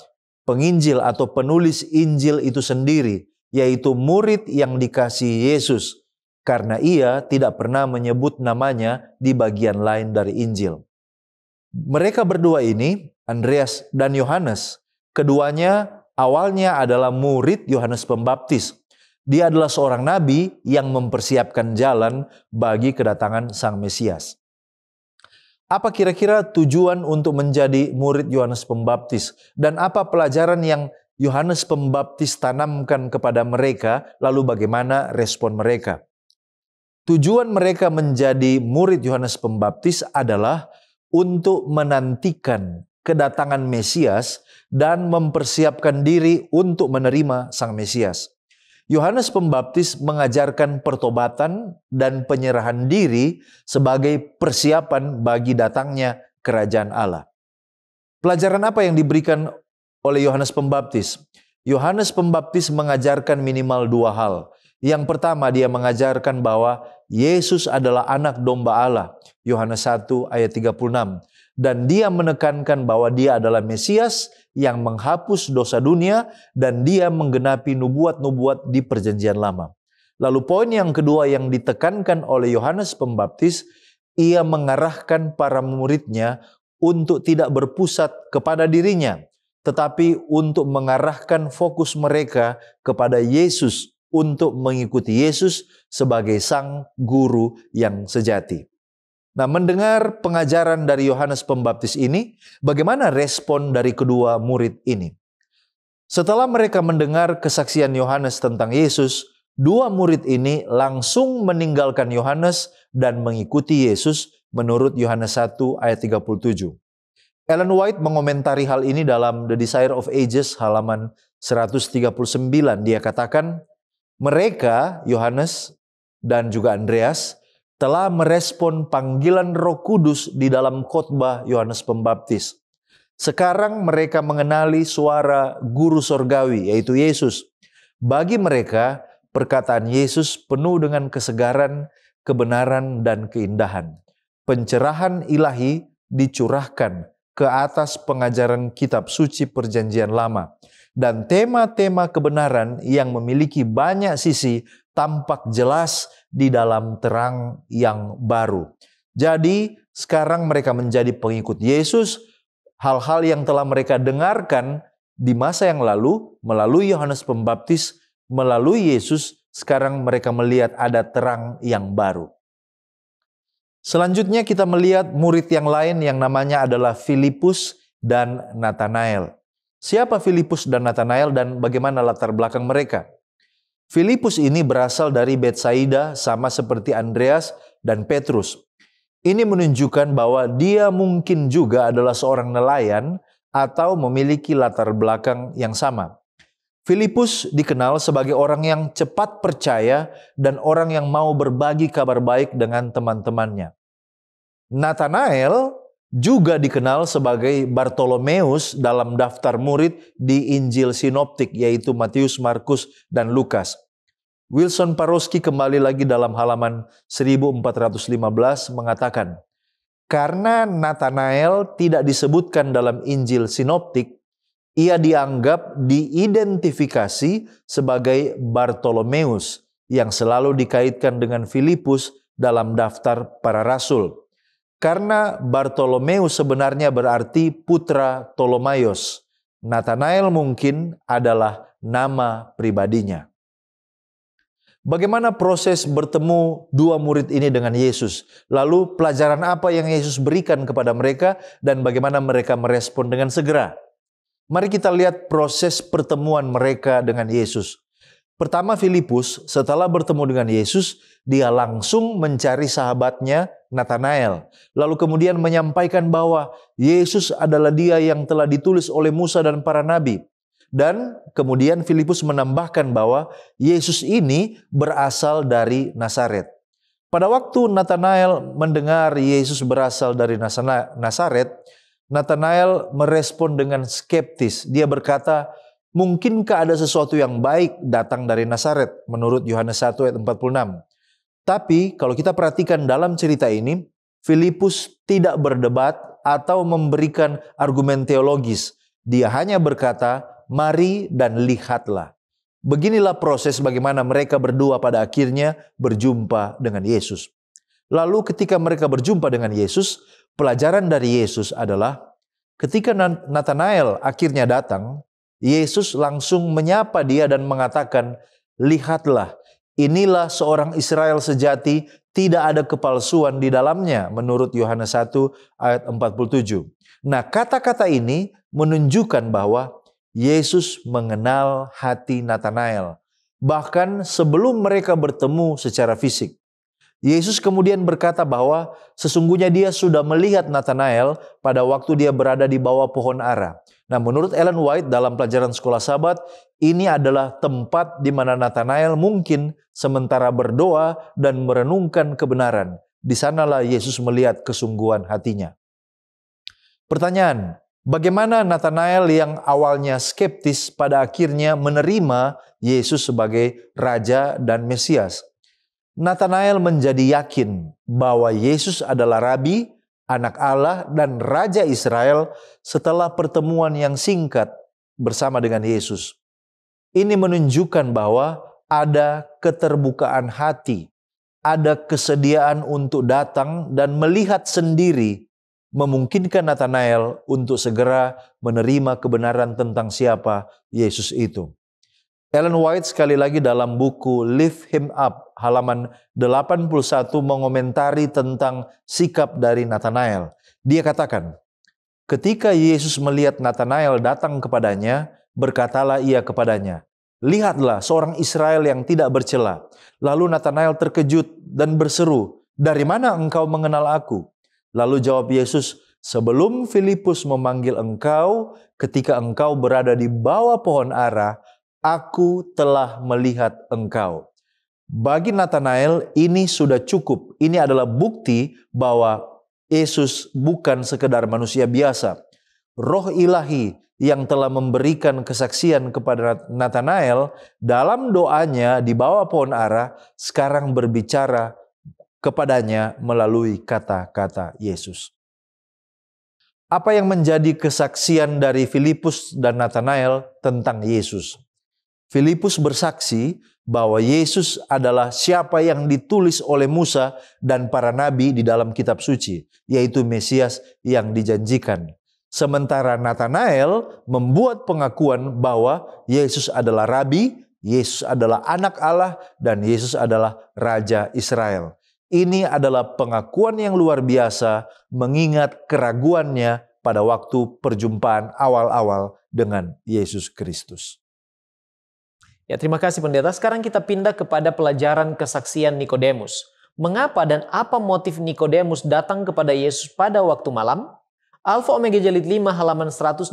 penginjil atau penulis Injil itu sendiri, yaitu murid yang dikasihi Yesus. Karena ia tidak pernah menyebut namanya di bagian lain dari Injil. Mereka berdua ini, Andreas dan Yohanes, keduanya awalnya adalah murid Yohanes Pembaptis. Dia adalah seorang nabi yang mempersiapkan jalan bagi kedatangan Sang Mesias. Apa kira-kira tujuan untuk menjadi murid Yohanes Pembaptis? Dan apa pelajaran yang Yohanes Pembaptis tanamkan kepada mereka, lalu bagaimana respon mereka? Tujuan mereka menjadi murid Yohanes Pembaptis adalah untuk menantikan kedatangan Mesias dan mempersiapkan diri untuk menerima Sang Mesias. Yohanes Pembaptis mengajarkan pertobatan dan penyerahan diri sebagai persiapan bagi datangnya kerajaan Allah. Pelajaran apa yang diberikan oleh Yohanes Pembaptis? Yohanes Pembaptis mengajarkan minimal dua hal. Yang pertama, dia mengajarkan bahwa Yesus adalah anak domba Allah, Yohanes 1 ayat 36. Dan dia menekankan bahwa dia adalah Mesias yang menghapus dosa dunia dan dia menggenapi nubuat-nubuat di perjanjian lama. Lalu poin yang kedua yang ditekankan oleh Yohanes Pembaptis, ia mengarahkan para muridnya untuk tidak berpusat kepada dirinya, tetapi untuk mengarahkan fokus mereka kepada Yesus, untuk mengikuti Yesus sebagai sang guru yang sejati. Nah, mendengar pengajaran dari Yohanes Pembaptis ini, bagaimana respon dari kedua murid ini? Setelah mereka mendengar kesaksian Yohanes tentang Yesus, dua murid ini langsung meninggalkan Yohanes dan mengikuti Yesus menurut Yohanes 1 ayat 37. Ellen White mengomentari hal ini dalam The Desire of Ages halaman 139. Dia katakan, mereka, Yohanes dan juga Andreas, telah merespon panggilan Roh Kudus di dalam khotbah Yohanes Pembaptis. Sekarang mereka mengenali suara guru sorgawi, yaitu Yesus. Bagi mereka, perkataan Yesus penuh dengan kesegaran, kebenaran, dan keindahan. Pencerahan ilahi dicurahkan ke atas pengajaran kitab suci Perjanjian Lama. Dan tema-tema kebenaran yang memiliki banyak sisi tampak jelas di dalam terang yang baru. Jadi sekarang mereka menjadi pengikut Yesus. Hal-hal yang telah mereka dengarkan di masa yang lalu melalui Yohanes Pembaptis, melalui Yesus, sekarang mereka melihat ada terang yang baru. Selanjutnya kita melihat murid yang lain yang namanya adalah Filipus dan Nathanael. Siapa Filipus dan Nathanael dan bagaimana latar belakang mereka? Filipus ini berasal dari Betsaida sama seperti Andreas dan Petrus. Ini menunjukkan bahwa dia mungkin juga adalah seorang nelayan atau memiliki latar belakang yang sama. Filipus dikenal sebagai orang yang cepat percaya dan orang yang mau berbagi kabar baik dengan teman-temannya. Nathanael juga dikenal sebagai Bartolomeus dalam daftar murid di Injil Sinoptik, yaitu Matius, Markus, dan Lukas. Wilson Parosky kembali lagi dalam halaman 1415 mengatakan, karena Nathanael tidak disebutkan dalam Injil Sinoptik, ia dianggap diidentifikasi sebagai Bartolomeus yang selalu dikaitkan dengan Filipus dalam daftar para rasul. Karena Bartolomeus sebenarnya berarti putra Ptolemaios, Nathanael mungkin adalah nama pribadinya. Bagaimana proses bertemu dua murid ini dengan Yesus? Lalu pelajaran apa yang Yesus berikan kepada mereka dan bagaimana mereka merespon dengan segera? Mari kita lihat proses pertemuan mereka dengan Yesus. Pertama, Filipus setelah bertemu dengan Yesus, dia langsung mencari sahabatnya Nathanael. Lalu kemudian menyampaikan bahwa Yesus adalah dia yang telah ditulis oleh Musa dan para nabi. Dan kemudian Filipus menambahkan bahwa Yesus ini berasal dari Nazaret. Pada waktu Nathanael mendengar Yesus berasal dari Nazaret, Nathanael merespon dengan skeptis. Dia berkata, mungkinkah ada sesuatu yang baik datang dari Nazaret? Menurut Yohanes 1 ayat 46. Tapi kalau kita perhatikan dalam cerita ini, Filipus tidak berdebat atau memberikan argumen teologis. Dia hanya berkata, mari dan lihatlah. Beginilah proses bagaimana mereka berdua pada akhirnya berjumpa dengan Yesus. Lalu ketika mereka berjumpa dengan Yesus, pelajaran dari Yesus adalah ketika Nathanael akhirnya datang, Yesus langsung menyapa dia dan mengatakan, lihatlah, inilah seorang Israel sejati, tidak ada kepalsuan di dalamnya, menurut Yohanes 1 ayat 47. Nah, kata-kata ini menunjukkan bahwa Yesus mengenal hati Nathanael, bahkan sebelum mereka bertemu secara fisik. Yesus kemudian berkata bahwa sesungguhnya dia sudah melihat Nathanael pada waktu dia berada di bawah pohon ara. Nah, menurut Ellen White dalam pelajaran sekolah Sabat, ini adalah tempat di mana Nathanael mungkin sementara berdoa dan merenungkan kebenaran. Di sanalah Yesus melihat kesungguhan hatinya. Pertanyaan, bagaimana Nathanael yang awalnya skeptis pada akhirnya menerima Yesus sebagai Raja dan Mesias? Nathanael menjadi yakin bahwa Yesus adalah Rabi, Anak Allah, dan Raja Israel setelah pertemuan yang singkat bersama dengan Yesus. Ini menunjukkan bahwa ada keterbukaan hati, ada kesediaan untuk datang dan melihat sendiri, memungkinkan Nathanael untuk segera menerima kebenaran tentang siapa Yesus itu. Ellen White sekali lagi dalam buku Lift Him Up halaman 81 mengomentari tentang sikap dari Nathanael. Dia katakan, ketika Yesus melihat Nathanael datang kepadanya, berkatalah ia kepadanya, lihatlah seorang Israel yang tidak bercela. Lalu Nathanael terkejut dan berseru, dari mana engkau mengenal aku? Lalu jawab Yesus, sebelum Filipus memanggil engkau, ketika engkau berada di bawah pohon ara, aku telah melihat engkau. Bagi Nathanael ini sudah cukup. Ini adalah bukti bahwa Yesus bukan sekedar manusia biasa. Roh ilahi yang telah memberikan kesaksian kepada Nathanael dalam doanya di bawah pohon ara sekarang berbicara kepadanya melalui kata-kata Yesus. Apa yang menjadi kesaksian dari Filipus dan Nathanael tentang Yesus? Filipus bersaksi bahwa Yesus adalah siapa yang ditulis oleh Musa dan para nabi di dalam kitab suci, yaitu Mesias yang dijanjikan. Sementara Nathanael membuat pengakuan bahwa Yesus adalah Rabi, Yesus adalah anak Allah, dan Yesus adalah Raja Israel. Ini adalah pengakuan yang luar biasa mengingat keraguannya pada waktu perjumpaan awal-awal dengan Yesus Kristus. Ya, terima kasih pendeta. Sekarang kita pindah kepada pelajaran kesaksian Nikodemus. Mengapa dan apa motif Nikodemus datang kepada Yesus pada waktu malam? Alfa Omega Jilid 5 halaman 169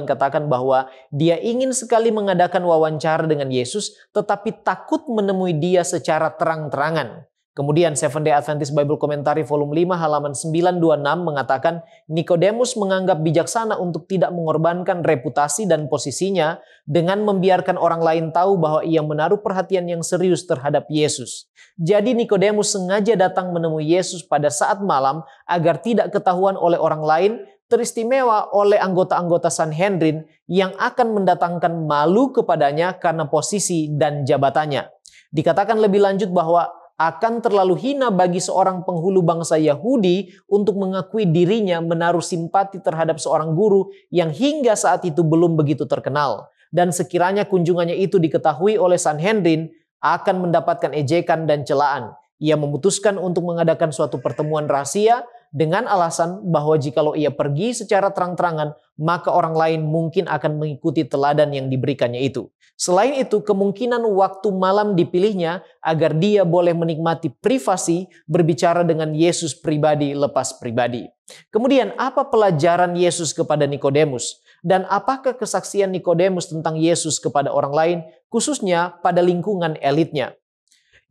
katakan bahwa dia ingin sekali mengadakan wawancara dengan Yesus, tetapi takut menemui dia secara terang-terangan. Kemudian Seventh-day Adventist Bible Commentary volume 5 halaman 926 mengatakan Nikodemus menganggap bijaksana untuk tidak mengorbankan reputasi dan posisinya dengan membiarkan orang lain tahu bahwa ia menaruh perhatian yang serius terhadap Yesus. Jadi Nikodemus sengaja datang menemui Yesus pada saat malam agar tidak ketahuan oleh orang lain, teristimewa oleh anggota-anggota Sanhedrin yang akan mendatangkan malu kepadanya karena posisi dan jabatannya. Dikatakan lebih lanjut bahwa akan terlalu hina bagi seorang penghulu bangsa Yahudi untuk mengakui dirinya menaruh simpati terhadap seorang guru yang hingga saat itu belum begitu terkenal. Dan sekiranya kunjungannya itu diketahui oleh Sanhedrin, akan mendapatkan ejekan dan celaan. Ia memutuskan untuk mengadakan suatu pertemuan rahasia dengan alasan bahwa jikalau ia pergi secara terang-terangan, maka orang lain mungkin akan mengikuti teladan yang diberikannya itu. Selain itu, kemungkinan waktu malam dipilihnya agar dia boleh menikmati privasi berbicara dengan Yesus pribadi lepas pribadi. Kemudian, apa pelajaran Yesus kepada Nikodemus? Dan apakah kesaksian Nikodemus tentang Yesus kepada orang lain, khususnya pada lingkungan elitnya?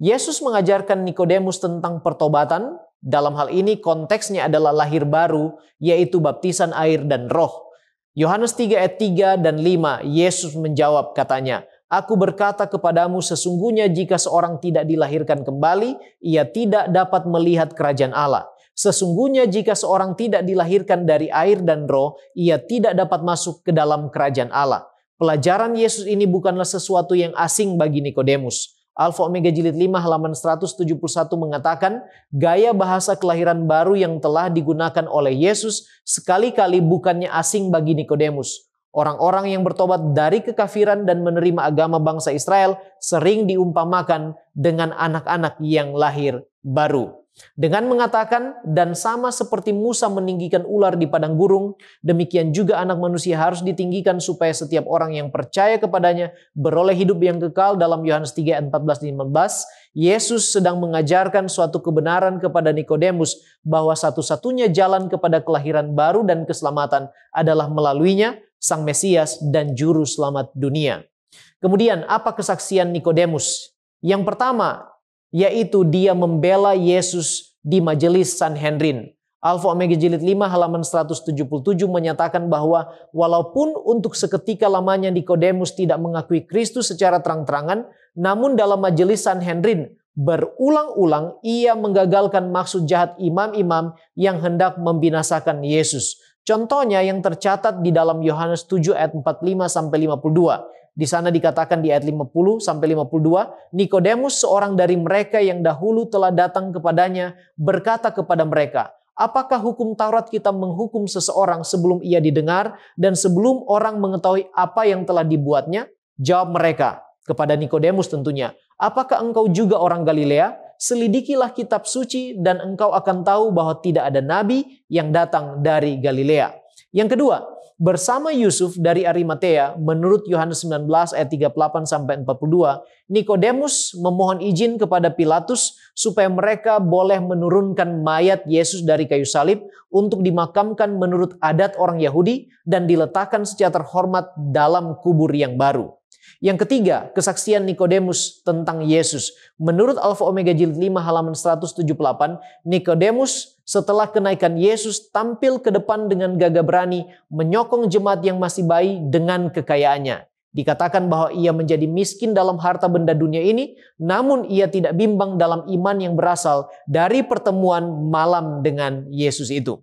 Yesus mengajarkan Nikodemus tentang pertobatan. Dalam hal ini konteksnya adalah lahir baru, yaitu baptisan air dan roh. Yohanes 3 ayat 3 dan 5, Yesus menjawab katanya, "Aku berkata kepadamu sesungguhnya jika seorang tidak dilahirkan kembali, ia tidak dapat melihat kerajaan Allah. Sesungguhnya jika seorang tidak dilahirkan dari air dan roh, ia tidak dapat masuk ke dalam kerajaan Allah." Pelajaran Yesus ini bukanlah sesuatu yang asing bagi Nikodemus. Alfa Omega Jilid 5 halaman 171 mengatakan gaya bahasa kelahiran baru yang telah digunakan oleh Yesus sekali-kali bukannya asing bagi Nikodemus. Orang-orang yang bertobat dari kekafiran dan menerima agama bangsa Israel sering diumpamakan dengan anak-anak yang lahir baru. Dengan mengatakan, dan sama seperti Musa meninggikan ular di padang gurun, demikian juga anak manusia harus ditinggikan supaya setiap orang yang percaya kepadanya beroleh hidup yang kekal. Dalam Yohanes 3 ayat 14-15, Yesus sedang mengajarkan suatu kebenaran kepada Nikodemus bahwa satu-satunya jalan kepada kelahiran baru dan keselamatan adalah melaluinya, Sang Mesias dan Juru Selamat dunia. Kemudian apa kesaksian Nikodemus? Yang pertama, yaitu dia membela Yesus di majelis Sanhedrin. Alfa Omega Jilid 5 halaman 177 menyatakan bahwa walaupun untuk seketika lamanya Nikodemus tidak mengakui Kristus secara terang-terangan, namun dalam majelis Sanhedrin berulang-ulang ia menggagalkan maksud jahat imam-imam yang hendak membinasakan Yesus. Contohnya yang tercatat di dalam Yohanes 7 ayat 45-52. Di sana dikatakan di ayat 50-52, Nikodemus seorang dari mereka yang dahulu telah datang kepadanya berkata kepada mereka, "Apakah hukum Taurat kita menghukum seseorang sebelum ia didengar dan sebelum orang mengetahui apa yang telah dibuatnya?" Jawab mereka kepada Nikodemus tentunya, "Apakah engkau juga orang Galilea? Selidikilah kitab suci dan engkau akan tahu bahwa tidak ada nabi yang datang dari Galilea." Yang kedua, bersama Yusuf dari Arimatea, menurut Yohanes 19 ayat 38 sampai 42, Nikodemus memohon izin kepada Pilatus supaya mereka boleh menurunkan mayat Yesus dari kayu salib untuk dimakamkan menurut adat orang Yahudi dan diletakkan secara terhormat dalam kubur yang baru. Yang ketiga, kesaksian Nikodemus tentang Yesus. Menurut Alfa Omega Jilid 5 halaman 178, Nikodemus setelah kenaikan Yesus tampil ke depan dengan gagah berani menyokong jemaat yang masih bayi dengan kekayaannya. Dikatakan bahwa ia menjadi miskin dalam harta benda dunia ini, namun ia tidak bimbang dalam iman yang berasal dari pertemuan malam dengan Yesus itu.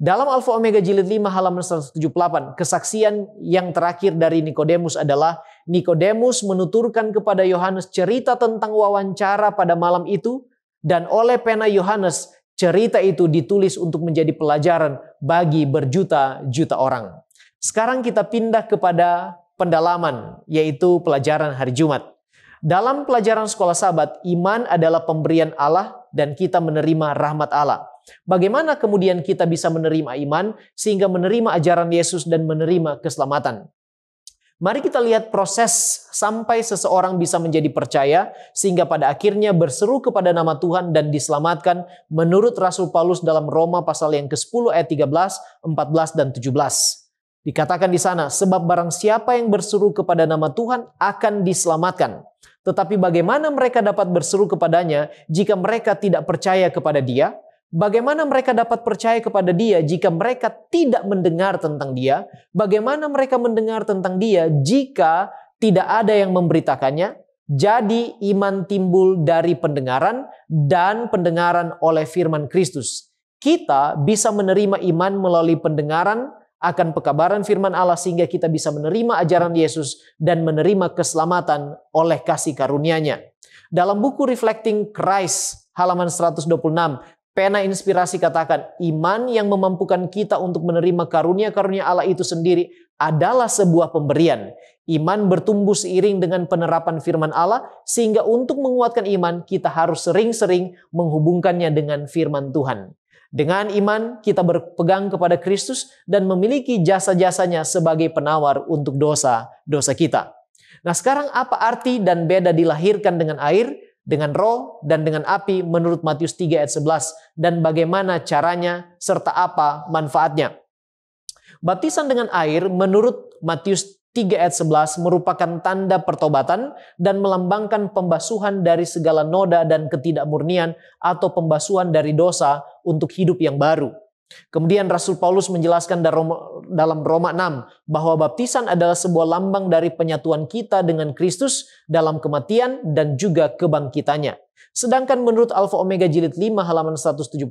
Dalam Alfa Omega Jilid 5 halaman 178, kesaksian yang terakhir dari Nikodemus adalah Nikodemus menuturkan kepada Yohanes cerita tentang wawancara pada malam itu, dan oleh pena Yohanes, cerita itu ditulis untuk menjadi pelajaran bagi berjuta-juta orang. Sekarang kita pindah kepada pendalaman, yaitu pelajaran hari Jumat. Dalam pelajaran sekolah Sabat, iman adalah pemberian Allah dan kita menerima rahmat Allah. Bagaimana kemudian kita bisa menerima iman sehingga menerima ajaran Yesus dan menerima keselamatan? Mari kita lihat proses sampai seseorang bisa menjadi percaya sehingga pada akhirnya berseru kepada nama Tuhan dan diselamatkan menurut Rasul Paulus dalam Roma pasal yang ke-10 ayat 13, 14, dan 17. Dikatakan di sana, sebab barang siapa yang berseru kepada nama Tuhan akan diselamatkan. Tetapi bagaimana mereka dapat berseru kepadanya jika mereka tidak percaya kepada Dia? Bagaimana mereka dapat percaya kepada Dia jika mereka tidak mendengar tentang Dia? Bagaimana mereka mendengar tentang Dia jika tidak ada yang memberitakannya? Jadi iman timbul dari pendengaran dan pendengaran oleh firman Kristus. Kita bisa menerima iman melalui pendengaran akan pekabaran firman Allah sehingga kita bisa menerima ajaran Yesus dan menerima keselamatan oleh kasih karunia-Nya. Dalam buku Reflecting Christ halaman 126, pena inspirasi katakan, iman yang memampukan kita untuk menerima karunia-karunia Allah itu sendiri adalah sebuah pemberian. Iman bertumbuh seiring dengan penerapan firman Allah, sehingga untuk menguatkan iman, kita harus sering-sering menghubungkannya dengan firman Tuhan. Dengan iman, kita berpegang kepada Kristus dan memiliki jasa-jasanya sebagai penawar untuk dosa-dosa kita. Nah, sekarang apa arti dan beda dilahirkan dengan air, dengan roh, dan dengan api menurut Matius 3 ayat 11, dan bagaimana caranya serta apa manfaatnya? Baptisan dengan air menurut Matius 3 ayat 11 merupakan tanda pertobatan dan melambangkan pembasuhan dari segala noda dan ketidakmurnian atau pembasuhan dari dosa untuk hidup yang baru. Kemudian Rasul Paulus menjelaskan dalam Roma 6 bahwa baptisan adalah sebuah lambang dari penyatuan kita dengan Kristus dalam kematian dan juga kebangkitannya. Sedangkan menurut Alfa Omega Jilid 5 halaman 171,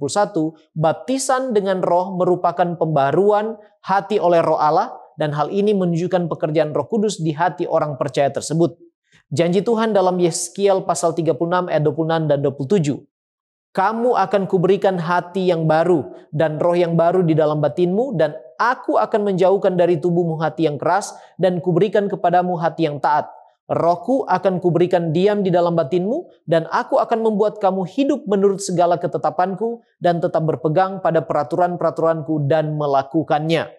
baptisan dengan roh merupakan pembaruan hati oleh roh Allah dan hal ini menunjukkan pekerjaan Roh Kudus di hati orang percaya tersebut. Janji Tuhan dalam Yeskiel pasal 36 ayat 26 dan 27. Kamu akan kuberikan hati yang baru dan roh yang baru di dalam batinmu, dan aku akan menjauhkan dari tubuhmu hati yang keras dan kuberikan kepadamu hati yang taat. Rohku akan kuberikan diam di dalam batinmu, dan aku akan membuat kamu hidup menurut segala ketetapanku dan tetap berpegang pada peraturan-peraturanku dan melakukannya.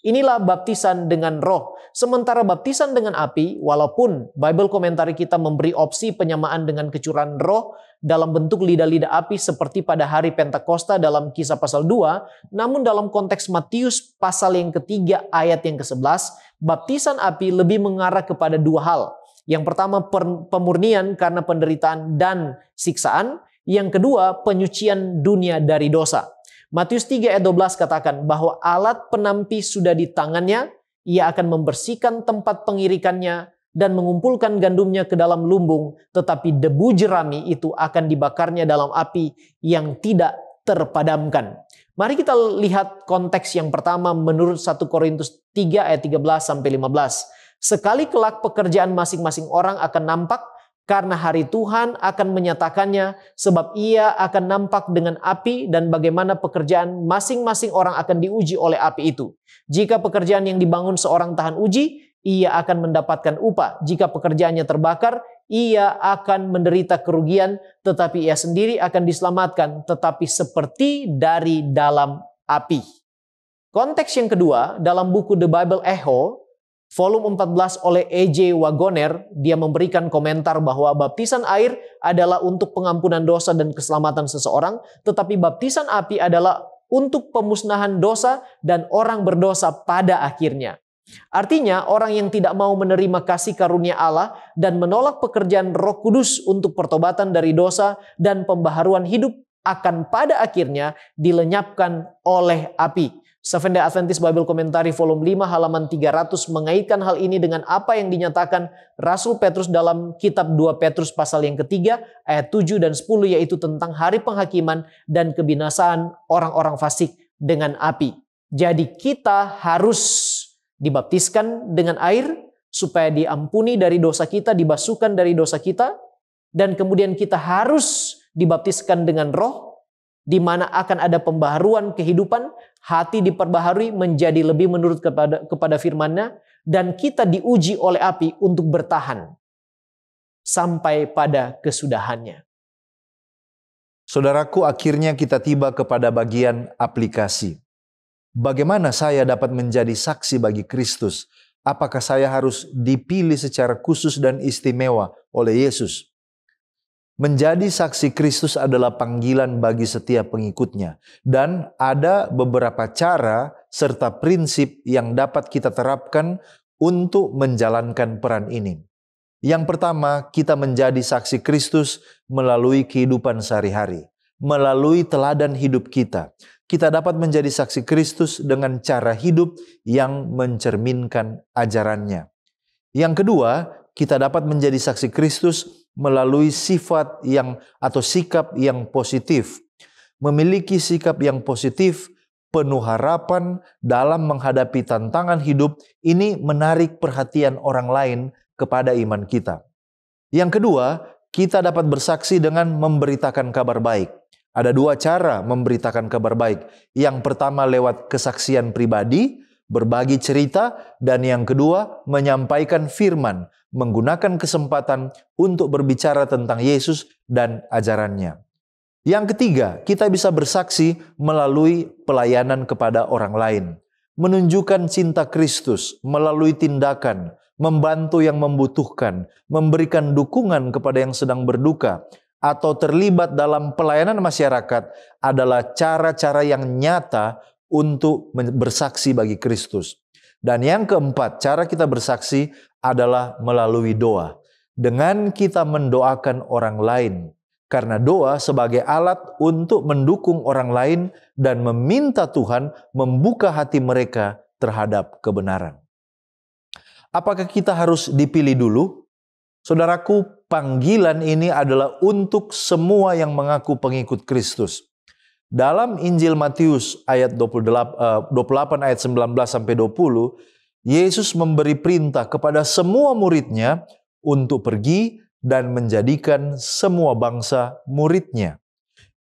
Inilah baptisan dengan roh. Sementara baptisan dengan api, walaupun Bible komentari kita memberi opsi penyamaan dengan kecurahan roh dalam bentuk lidah-lidah api seperti pada hari Pentakosta dalam Kisah pasal 2, namun dalam konteks Matius pasal yang ketiga ayat yang ke-11, baptisan api lebih mengarah kepada dua hal. Yang pertama, pemurnian karena penderitaan dan siksaan. Yang kedua, penyucian dunia dari dosa. Matius 3 ayat 12 katakan bahwa alat penampi sudah di tangannya, ia akan membersihkan tempat pengirikannya dan mengumpulkan gandumnya ke dalam lumbung, tetapi debu jerami itu akan dibakarnya dalam api yang tidak terpadamkan. Mari kita lihat konteks yang pertama menurut 1 Korintus 3 ayat 13 sampai 15. Sekali kelak pekerjaan masing-masing orang akan nampak, karena hari Tuhan akan menyatakannya, sebab ia akan nampak dengan api dan bagaimana pekerjaan masing-masing orang akan diuji oleh api itu. Jika pekerjaan yang dibangun seorang tahan uji, ia akan mendapatkan upah. Jika pekerjaannya terbakar, ia akan menderita kerugian, tetapi ia sendiri akan diselamatkan, tetapi seperti dari dalam api. Konteks yang kedua, dalam buku The Bible Echo, volume 14 oleh E.J. Wagoner, dia memberikan komentar bahwa baptisan air adalah untuk pengampunan dosa dan keselamatan seseorang, tetapi baptisan api adalah untuk pemusnahan dosa dan orang berdosa pada akhirnya. Artinya, orang yang tidak mau menerima kasih karunia Allah dan menolak pekerjaan Roh Kudus untuk pertobatan dari dosa dan pembaharuan hidup akan pada akhirnya dilenyapkan oleh api. Seventh-day Adventist Bible Commentary volume 5 halaman 300 mengaitkan hal ini dengan apa yang dinyatakan Rasul Petrus dalam kitab 2 Petrus pasal yang ketiga ayat 7 dan 10, yaitu tentang hari penghakiman dan kebinasaan orang-orang fasik dengan api. Jadi kita harus dibaptiskan dengan air supaya diampuni dari dosa kita, dibasuhkan dari dosa kita, dan kemudian kita harus dibaptiskan dengan Roh, di mana akan ada pembaharuan kehidupan, hati diperbaharui menjadi lebih menurut kepada firman-Nya, dan kita diuji oleh api untuk bertahan sampai pada kesudahannya. Saudaraku, akhirnya kita tiba kepada bagian aplikasi. Bagaimana saya dapat menjadi saksi bagi Kristus? Apakah saya harus dipilih secara khusus dan istimewa oleh Yesus? Menjadi saksi Kristus adalah panggilan bagi setiap pengikutnya. Dan ada beberapa cara serta prinsip yang dapat kita terapkan untuk menjalankan peran ini. Yang pertama, kita menjadi saksi Kristus melalui kehidupan sehari-hari. Melalui teladan hidup kita. Kita dapat menjadi saksi Kristus dengan cara hidup yang mencerminkan ajarannya. Yang kedua, kita dapat menjadi saksi Kristus melalui sifat atau sikap yang positif. Memiliki sikap yang positif, penuh harapan dalam menghadapi tantangan hidup, ini menarik perhatian orang lain kepada iman kita. Yang kedua, kita dapat bersaksi dengan memberitakan kabar baik. Ada dua cara memberitakan kabar baik. Yang pertama lewat kesaksian pribadi, berbagi cerita, dan yang kedua menyampaikan firman, menggunakan kesempatan untuk berbicara tentang Yesus dan ajarannya. Yang ketiga, kita bisa bersaksi melalui pelayanan kepada orang lain. Menunjukkan cinta Kristus melalui tindakan, membantu yang membutuhkan, memberikan dukungan kepada yang sedang berduka, atau terlibat dalam pelayanan masyarakat adalah cara-cara yang nyata untuk bersaksi bagi Kristus. Dan yang keempat, cara kita bersaksi adalah melalui doa. Dengan kita mendoakan orang lain. Karena doa sebagai alat untuk mendukung orang lain dan meminta Tuhan membuka hati mereka terhadap kebenaran. Apakah kita harus dipilih dulu? Saudaraku, panggilan ini adalah untuk semua yang mengaku pengikut Kristus. Dalam Injil Matius ayat 28 ayat 19 sampai 20, Yesus memberi perintah kepada semua muridnya untuk pergi dan menjadikan semua bangsa muridnya.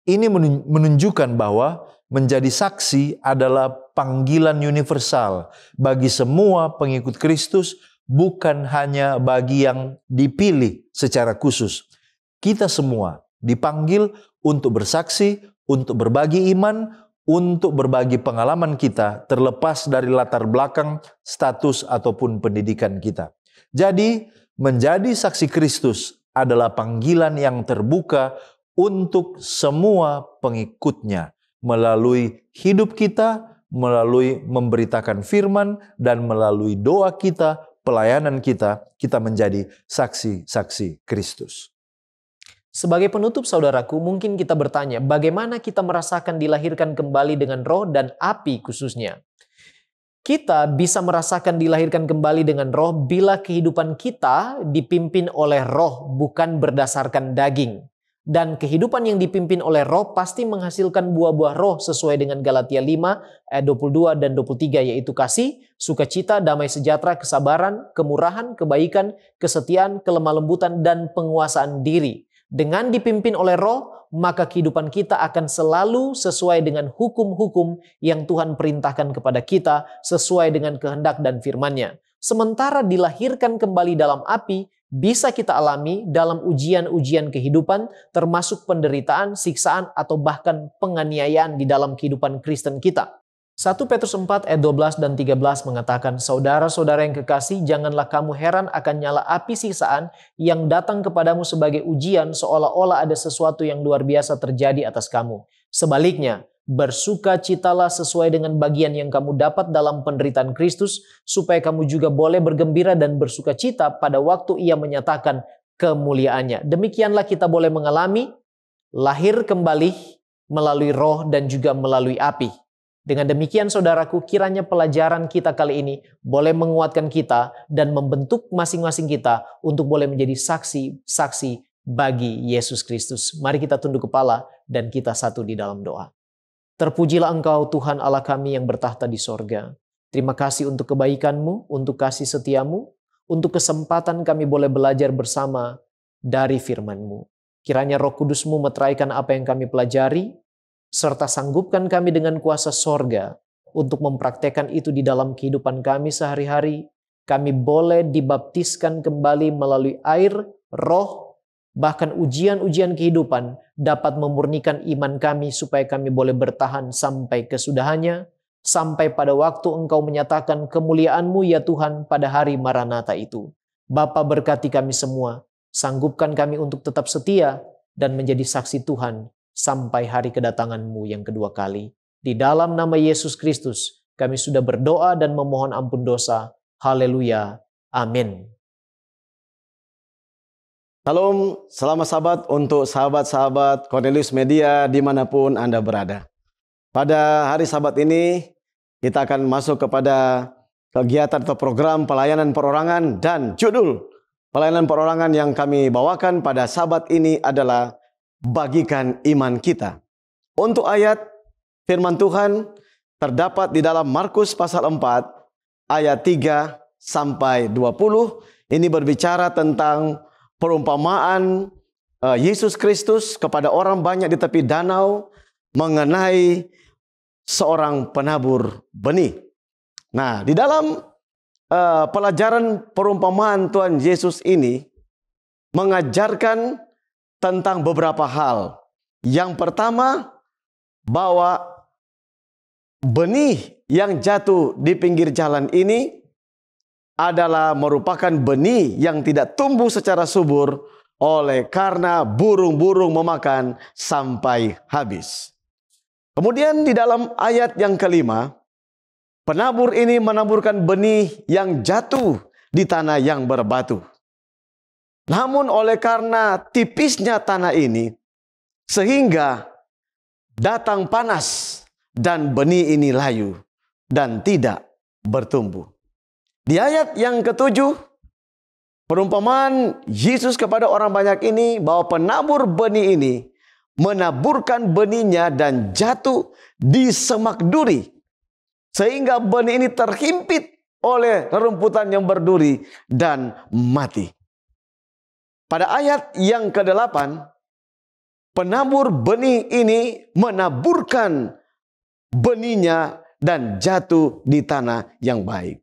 Ini menunjukkan bahwa menjadi saksi adalah panggilan universal bagi semua pengikut Kristus, bukan hanya bagi yang dipilih secara khusus. Kita semua dipanggil untuk bersaksi, untuk berbagi iman, untuk berbagi pengalaman kita terlepas dari latar belakang, status, ataupun pendidikan kita. Jadi, menjadi saksi Kristus adalah panggilan yang terbuka untuk semua pengikutnya melalui hidup kita, melalui memberitakan firman, dan melalui doa kita, pelayanan kita menjadi saksi-saksi Kristus. Sebagai penutup saudaraku, mungkin kita bertanya, bagaimana kita merasakan dilahirkan kembali dengan roh dan api khususnya? Kita bisa merasakan dilahirkan kembali dengan roh bila kehidupan kita dipimpin oleh roh, bukan berdasarkan daging. Dan kehidupan yang dipimpin oleh roh pasti menghasilkan buah-buah roh sesuai dengan Galatia 5 ayat 22 dan 23, yaitu kasih, sukacita, damai sejahtera, kesabaran, kemurahan, kebaikan, kesetiaan, kelemah lembutan, dan penguasaan diri. Dengan dipimpin oleh roh, maka kehidupan kita akan selalu sesuai dengan hukum-hukum yang Tuhan perintahkan kepada kita, sesuai dengan kehendak dan firman-Nya. Sementara dilahirkan kembali dalam api, bisa kita alami dalam ujian-ujian kehidupan, termasuk penderitaan, siksaan, atau bahkan penganiayaan di dalam kehidupan Kristen kita. 1 Petrus 4 ayat 12 dan 13 mengatakan, saudara-saudara yang kekasih, janganlah kamu heran akan nyala api siksaan yang datang kepadamu sebagai ujian seolah-olah ada sesuatu yang luar biasa terjadi atas kamu. Sebaliknya, bersukacitalah sesuai dengan bagian yang kamu dapat dalam penderitaan Kristus, supaya kamu juga boleh bergembira dan bersukacita pada waktu Ia menyatakan kemuliaannya. Demikianlah kita boleh mengalami lahir kembali melalui roh dan juga melalui api. Dengan demikian saudaraku, kiranya pelajaran kita kali ini boleh menguatkan kita dan membentuk masing-masing kita untuk boleh menjadi saksi-saksi bagi Yesus Kristus. Mari kita tunduk kepala dan kita satu di dalam doa. Terpujilah Engkau Tuhan Allah kami yang bertahta di sorga. Terima kasih untuk kebaikan-Mu, untuk kasih setia-Mu, untuk kesempatan kami boleh belajar bersama dari firman-Mu. Kiranya Roh Kudus-Mu meteraikan apa yang kami pelajari, serta sanggupkan kami dengan kuasa sorga untuk mempraktekkan itu di dalam kehidupan kami sehari-hari. Kami boleh dibaptiskan kembali melalui air, roh, bahkan ujian-ujian kehidupan dapat memurnikan iman kami supaya kami boleh bertahan sampai kesudahannya, sampai pada waktu Engkau menyatakan kemuliaan-Mu ya Tuhan pada hari Maranatha itu. Bapa, berkati kami semua, sanggupkan kami untuk tetap setia dan menjadi saksi Tuhan sampai hari kedatangan-Mu yang kedua kali. Di dalam nama Yesus Kristus, kami sudah berdoa dan memohon ampun dosa. Haleluya. Amin. Salam, selamat sahabat untuk sahabat-sahabat Cornelius Media dimanapun Anda berada. Pada hari Sabat ini, kita akan masuk kepada kegiatan atau program pelayanan perorangan, dan judul pelayanan perorangan yang kami bawakan pada Sabat ini adalah bagikan iman kita. Untuk ayat firman Tuhan terdapat di dalam Markus pasal 4 ayat 3 sampai 20. Ini berbicara tentang perumpamaan Yesus Kristus kepada orang banyak di tepi danau mengenai seorang penabur benih. Nah, di dalam pelajaran perumpamaan Tuhan Yesus ini mengajarkan tentang beberapa hal. Yang pertama, bahwa benih yang jatuh di pinggir jalan ini adalah merupakan benih yang tidak tumbuh secara subur oleh karena burung-burung memakan sampai habis. Kemudian di dalam ayat yang kelima, penabur ini menaburkan benih yang jatuh di tanah yang berbatu. Namun oleh karena tipisnya tanah ini, sehingga datang panas dan benih ini layu dan tidak bertumbuh. Di ayat yang ketujuh, perumpamaan Yesus kepada orang banyak ini bahwa penabur benih ini menaburkan benihnya dan jatuh di semak duri. Sehingga benih ini terhimpit oleh rerumputan yang berduri dan mati. Pada ayat yang ke-8, penabur benih ini menaburkan benihnya dan jatuh di tanah yang baik.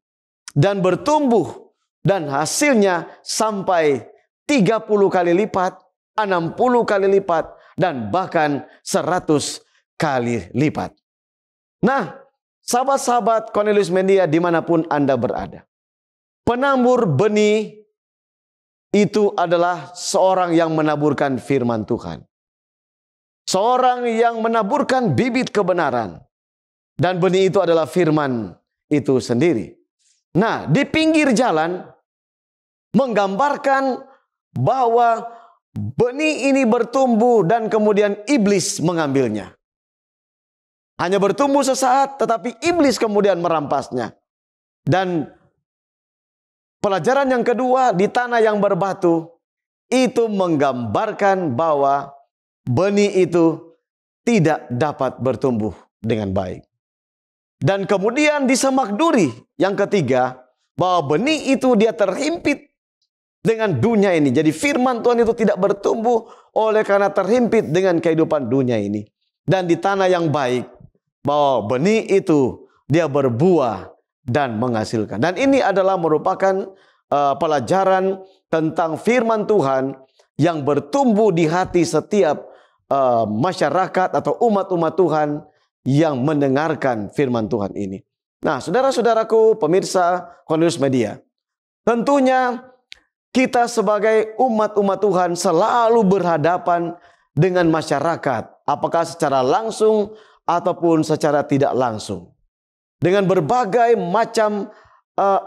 Dan bertumbuh dan hasilnya sampai 30 kali lipat, 60 kali lipat, dan bahkan 100 kali lipat. Nah, sahabat-sahabat Cornelius Media dimanapun Anda berada, penabur benih itu adalah seorang yang menaburkan firman Tuhan. Seorang yang menaburkan bibit kebenaran. Dan benih itu adalah firman itu sendiri. Nah, di pinggir jalan menggambarkan bahwa benih ini bertumbuh dan kemudian iblis mengambilnya. Hanya bertumbuh sesaat, tetapi iblis kemudian merampasnya. Dan pelajaran yang kedua, di tanah yang berbatu, itu menggambarkan bahwa benih itu tidak dapat bertumbuh dengan baik. Dan kemudian di semak duri, yang ketiga, bahwa benih itu dia terhimpit dengan dunia ini. Jadi firman Tuhan itu tidak bertumbuh oleh karena terhimpit dengan kehidupan dunia ini. Dan di tanah yang baik, bahwa benih itu dia berbuah dan menghasilkan. Dan ini adalah merupakan pelajaran tentang firman Tuhan yang bertumbuh di hati setiap masyarakat atau umat-umat Tuhan yang mendengarkan firman Tuhan ini. Nah, saudara-saudaraku, pemirsa Cornelius Media, tentunya kita sebagai umat-umat Tuhan selalu berhadapan dengan masyarakat, apakah secara langsung ataupun secara tidak langsung. Dengan berbagai macam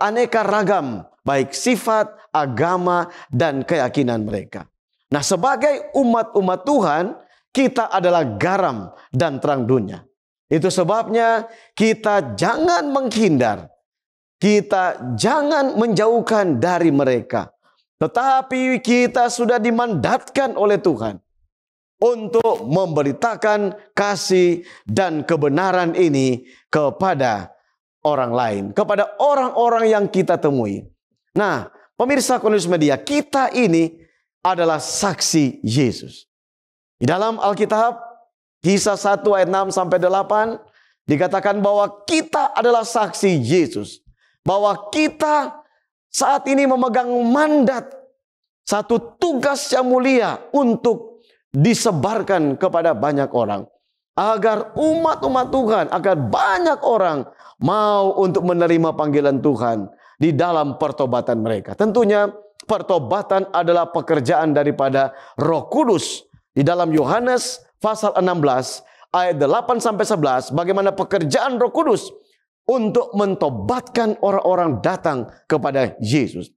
aneka ragam, baik sifat, agama, dan keyakinan mereka. Nah, sebagai umat-umat Tuhan, kita adalah garam dan terang dunia. Itu sebabnya kita jangan menghindar. Kita jangan menjauhkan dari mereka. Tetapi kita sudah dimandatkan oleh Tuhan untuk memberitakan kasih dan kebenaran ini kepada orang lain, kepada orang-orang yang kita temui. Nah, pemirsa Cornelius Media, kita ini adalah saksi Yesus. Di dalam Alkitab, Kisah 1 ayat 6 sampai 8 dikatakan bahwa kita adalah saksi Yesus. Bahwa kita saat ini memegang mandat, satu tugas yang mulia untuk disebarkan kepada banyak orang. Agar umat-umat Tuhan, agar banyak orang mau untuk menerima panggilan Tuhan di dalam pertobatan mereka. Tentunya pertobatan adalah pekerjaan daripada Roh Kudus. Di dalam Yohanes pasal 16 ayat 8 sampai 11, bagaimana pekerjaan Roh Kudus untuk mentobatkan orang-orang datang kepada Yesus.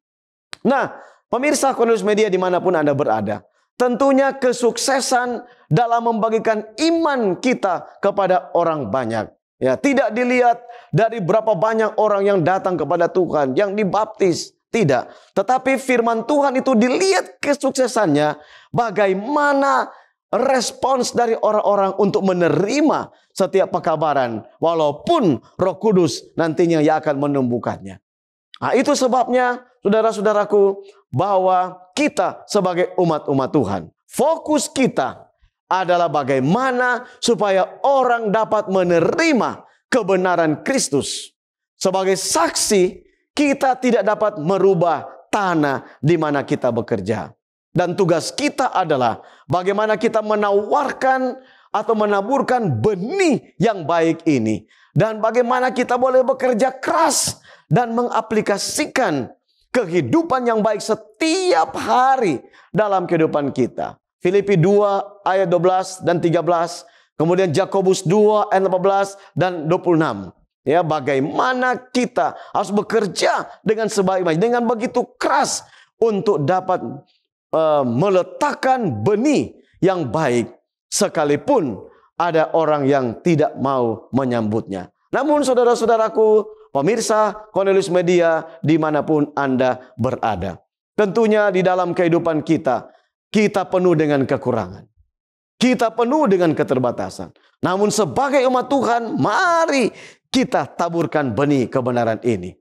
Nah, pemirsa Cornelius Media dimanapun Anda berada, tentunya kesuksesan dalam membagikan iman kita kepada orang banyak. Ya, tidak dilihat dari berapa banyak orang yang datang kepada Tuhan, yang dibaptis. Tidak. Tetapi firman Tuhan itu dilihat kesuksesannya, bagaimana respons dari orang-orang untuk menerima setiap pekabaran, walaupun Roh Kudus nantinya yang akan menumbuhkannya. Nah, itu sebabnya, saudara-saudaraku, bahwa kita sebagai umat-umat Tuhan, fokus kita adalah bagaimana supaya orang dapat menerima kebenaran Kristus. Sebagai saksi, kita tidak dapat merubah tanah di mana kita bekerja. Dan tugas kita adalah bagaimana kita menawarkan atau menaburkan benih yang baik ini. Dan bagaimana kita boleh bekerja keras dan mengaplikasikan kehidupan yang baik setiap hari dalam kehidupan kita. Filipi 2 ayat 12 dan 13. Kemudian Yakobus 2 ayat 18 dan 26. Ya, bagaimana kita harus bekerja dengan sebaik-baik, dengan begitu keras untuk dapat meletakkan benih yang baik, sekalipun ada orang yang tidak mau menyambutnya. Namun saudara-saudaraku, pemirsa Cornelius Media dimanapun Anda berada, tentunya di dalam kehidupan kita, kita penuh dengan kekurangan. Kita penuh dengan keterbatasan. Namun sebagai umat Tuhan, mari kita taburkan benih kebenaran ini.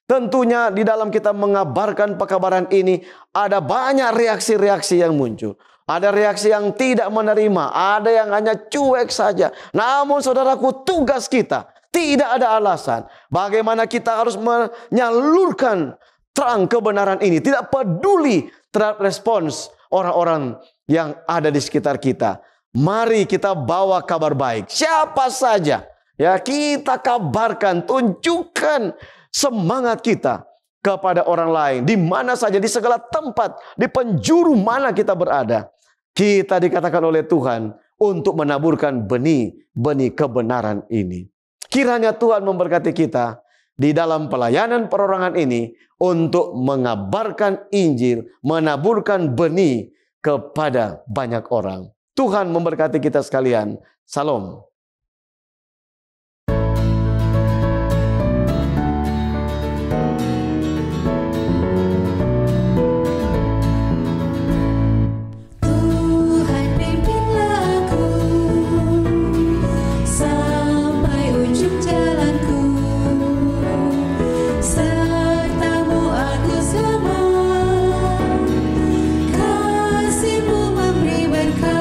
Tentunya di dalam kita mengabarkan pekabaran ini, ada banyak reaksi-reaksi yang muncul. Ada reaksi yang tidak menerima, ada yang hanya cuek saja. Namun saudaraku, tugas kita tidak ada alasan bagaimana kita harus menyalurkan terang kebenaran ini. Tidak peduli terhadap respons orang-orang yang ada di sekitar kita. Mari kita bawa kabar baik. Siapa saja, ya, kita kabarkan, tunjukkan semangat kita kepada orang lain. Di mana saja, di segala tempat, di penjuru mana kita berada. Kita dikatakan oleh Tuhan untuk menaburkan benih-benih kebenaran ini. Kiranya Tuhan memberkati kita di dalam pelayanan perorangan ini untuk mengabarkan Injil, menaburkan benih kepada banyak orang. Tuhan memberkati kita sekalian. Salam. Kasih-Mu memberi berkat.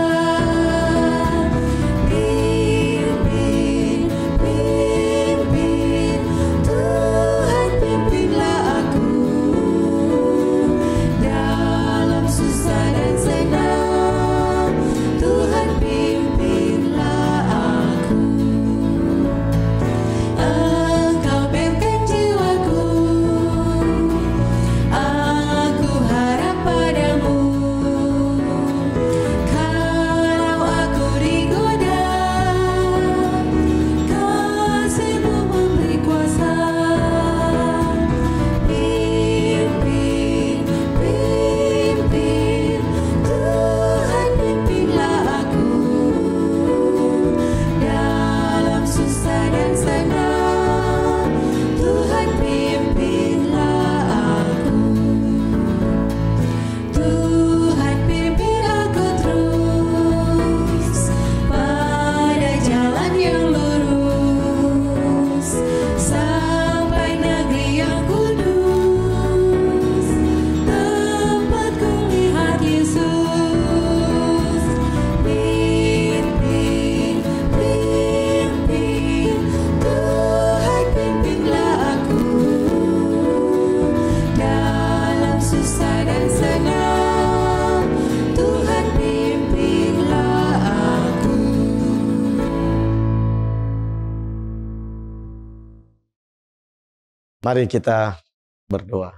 Mari kita berdoa.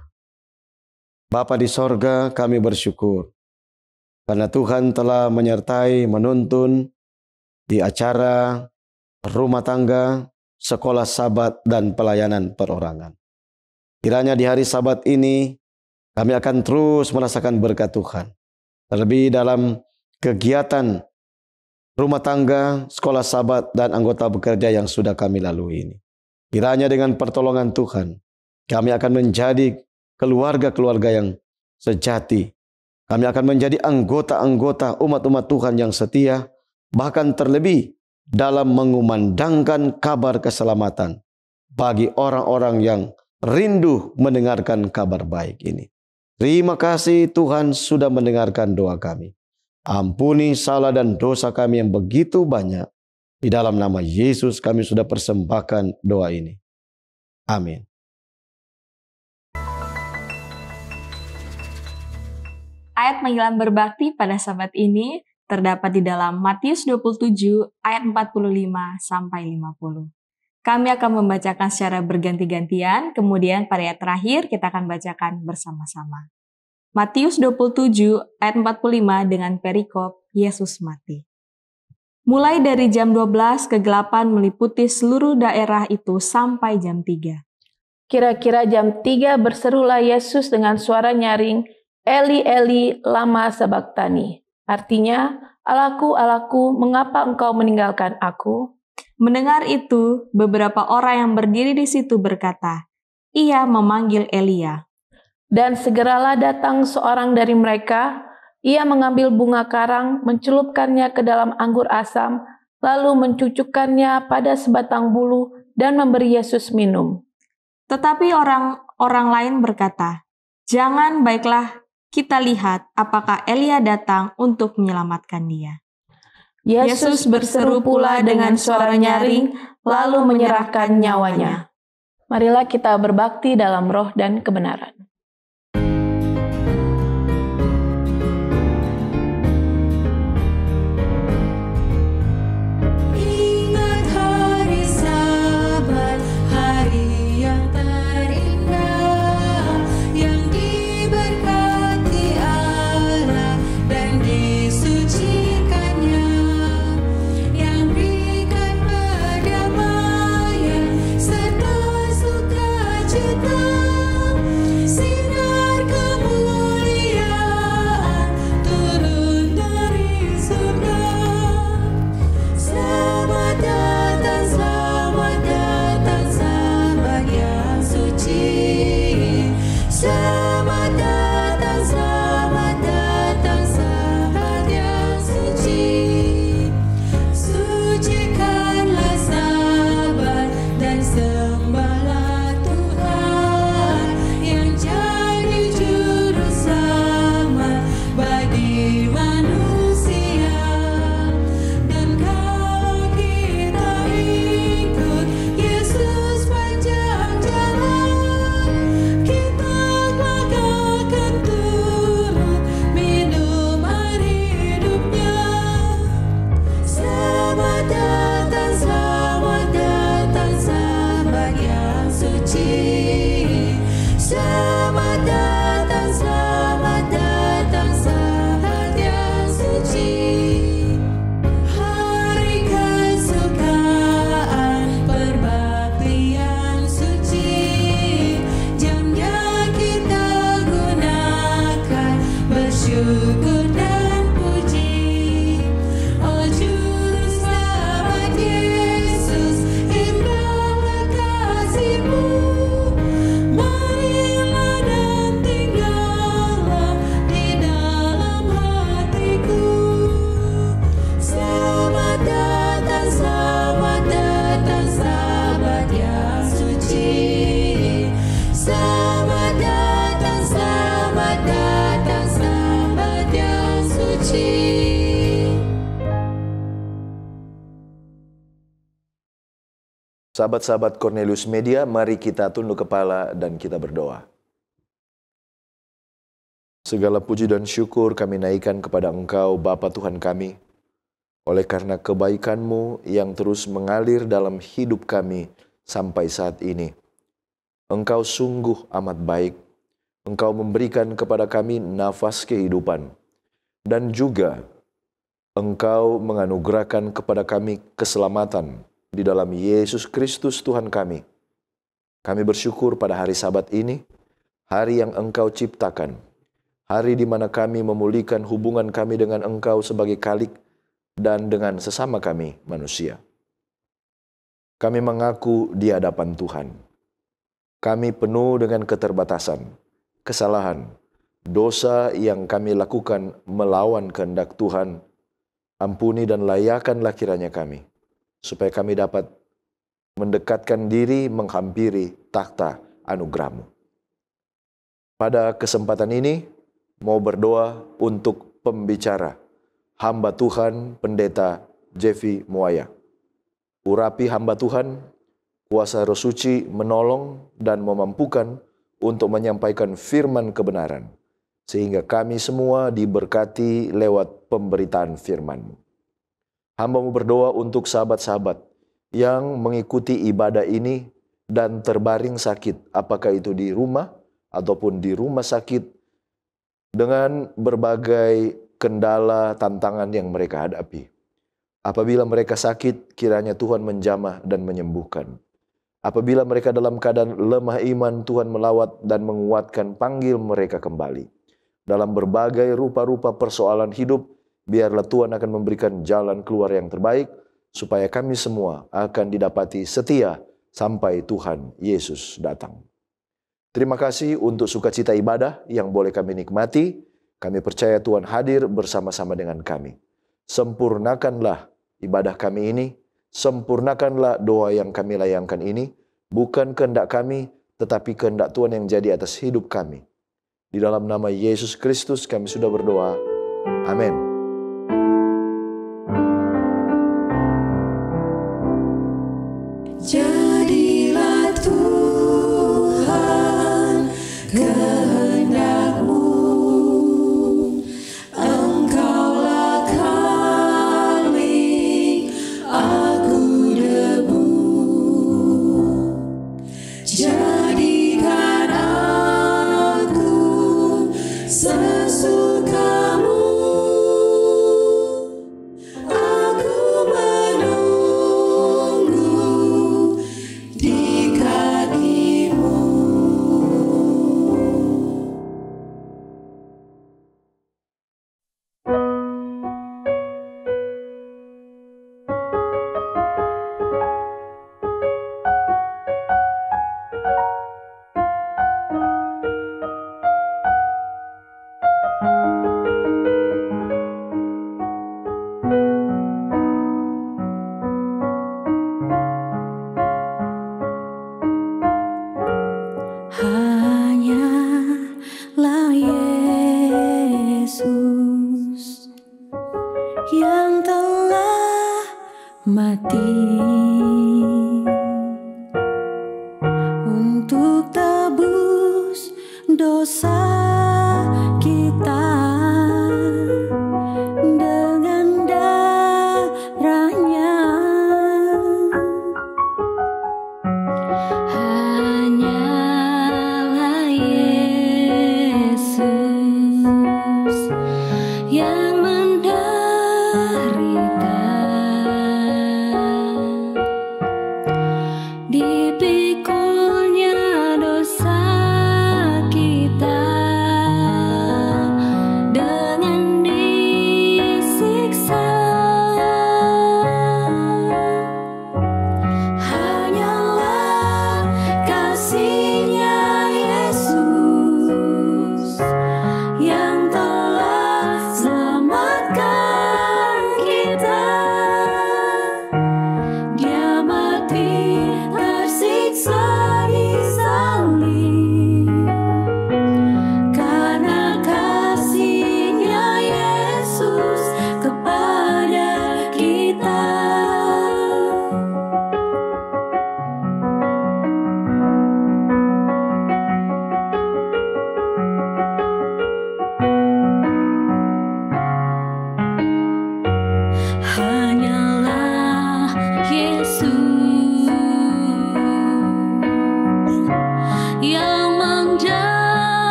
Bapa di sorga, kami bersyukur karena Tuhan telah menyertai, menuntun di acara rumah tangga, sekolah Sabat, dan pelayanan perorangan. Kiranya di hari Sabat ini kami akan terus merasakan berkat Tuhan. Terlebih dalam kegiatan rumah tangga, sekolah Sabat, dan anggota bekerja yang sudah kami lalui ini. Kiranya dengan pertolongan Tuhan, kami akan menjadi keluarga-keluarga yang sejati. Kami akan menjadi anggota-anggota umat-umat Tuhan yang setia, bahkan terlebih dalam mengumandangkan kabar keselamatan bagi orang-orang yang rindu mendengarkan kabar baik ini. Terima kasih Tuhan sudah mendengarkan doa kami. Ampuni salah dan dosa kami yang begitu banyak. Di dalam nama Yesus kami sudah persembahkan doa ini. Amin. Ayat panggilan berbakti pada Sabat ini terdapat di dalam Matius 27 ayat 45 sampai 50. Kami akan membacakan secara berganti-gantian, kemudian pada ayat terakhir kita akan bacakan bersama-sama. Matius 27 ayat 45 dengan perikop Yesus mati. Mulai dari jam 12 kegelapan meliputi seluruh daerah itu sampai jam 3. Kira-kira jam 3 berserulah Yesus dengan suara nyaring, Eli, Eli, lama sabachthani. Artinya, Allahku, Allahku, mengapa engkau meninggalkan aku? Mendengar itu, beberapa orang yang berdiri di situ berkata, ia memanggil Elia. Dan segeralah datang seorang dari mereka. Ia mengambil bunga karang, mencelupkannya ke dalam anggur asam, lalu mencucukkannya pada sebatang bulu dan memberi Yesus minum. Tetapi orang lain berkata, jangan, baiklah kita lihat apakah Elia datang untuk menyelamatkan dia. Yesus berseru pula dengan suara nyaring, lalu menyerahkan nyawanya. Marilah kita berbakti dalam roh dan kebenaran. Ingat hari Sabat, hari yang terindah, yang diberkati Allah dan disucikannya, yang berikan perdamaian serta sukacita, sinar kemuliaan turun dari surga. Selamat datang sahabat yang suci. Selamat datang sahabat yang suci. Sucikanlah sahabat dan sembahlah Tuhan yang jadi juru selamat bagi manusia. Dan kalau kita ikut Yesus panjang jalan, kita akan turut minum air hidupnya. Selamat datang sahabat yang suci. Selamat datang sahabat yang suci. Hari kesukaan perbaktian suci, jamnya kita gunakan bersyukur dan puji. Oh Juru Selamat Yesus, indahlah kasih-Mu. Marilah dan tinggallah di dalam hatiku. Selamat datang sahabat yang suci. Selamat datang sahabat yang suci. Sahabat-sahabat Cornelius Media, mari kita tunduk kepala dan kita berdoa. Segala puji dan syukur kami naikkan kepada Engkau, Bapa Tuhan kami, oleh karena kebaikan-Mu yang terus mengalir dalam hidup kami sampai saat ini. Engkau sungguh amat baik. Engkau memberikan kepada kami nafas kehidupan. Dan juga Engkau menganugerahkan kepada kami keselamatan di dalam Yesus Kristus Tuhan kami. Kami bersyukur pada hari Sabat ini, hari yang Engkau ciptakan, hari di mana kami memulihkan hubungan kami dengan Engkau sebagai khalik dan dengan sesama kami manusia. Kami mengaku di hadapan Tuhan. Kami penuh dengan keterbatasan, kesalahan, dosa yang kami lakukan melawan kehendak Tuhan. Ampuni dan layakkanlah kiranya kami, supaya kami dapat mendekatkan diri menghampiri takhta anugerah-Mu. Pada kesempatan ini, mau berdoa untuk pembicara, hamba Tuhan, Pendeta Jeffy Muaya. Urapi hamba Tuhan, kuasa Roh Suci menolong dan memampukan untuk menyampaikan firman kebenaran, sehingga kami semua diberkati lewat pemberitaan firman-Mu. Hamba-Mu berdoa untuk sahabat-sahabat yang mengikuti ibadah ini dan terbaring sakit, apakah itu di rumah ataupun di rumah sakit, dengan berbagai kendala, tantangan yang mereka hadapi. Apabila mereka sakit, kiranya Tuhan menjamah dan menyembuhkan. Apabila mereka dalam keadaan lemah iman, Tuhan melawat dan menguatkan, panggil mereka kembali. Dalam berbagai rupa-rupa persoalan hidup, biarlah Tuhan akan memberikan jalan keluar yang terbaik, supaya kami semua akan didapati setia sampai Tuhan Yesus datang. Terima kasih untuk sukacita ibadah yang boleh kami nikmati. Kami percaya Tuhan hadir bersama-sama dengan kami. Sempurnakanlah ibadah kami ini, sempurnakanlah doa yang kami layangkan ini, bukan kehendak kami, tetapi kehendak Tuhan yang jadi atas hidup kami. Di dalam nama Yesus Kristus kami sudah berdoa. Amin. Jadilah Tuhan kehendak-Mu, Engkaulah khalik, aku debu. Jadikan aku sesuka-Mu, aku menunggu di kaki-Mu. Hanyalah Yesus yang telah mati untuk tebus dosa kita dengan darah-Nya. Hanyalah Yesus yang menderita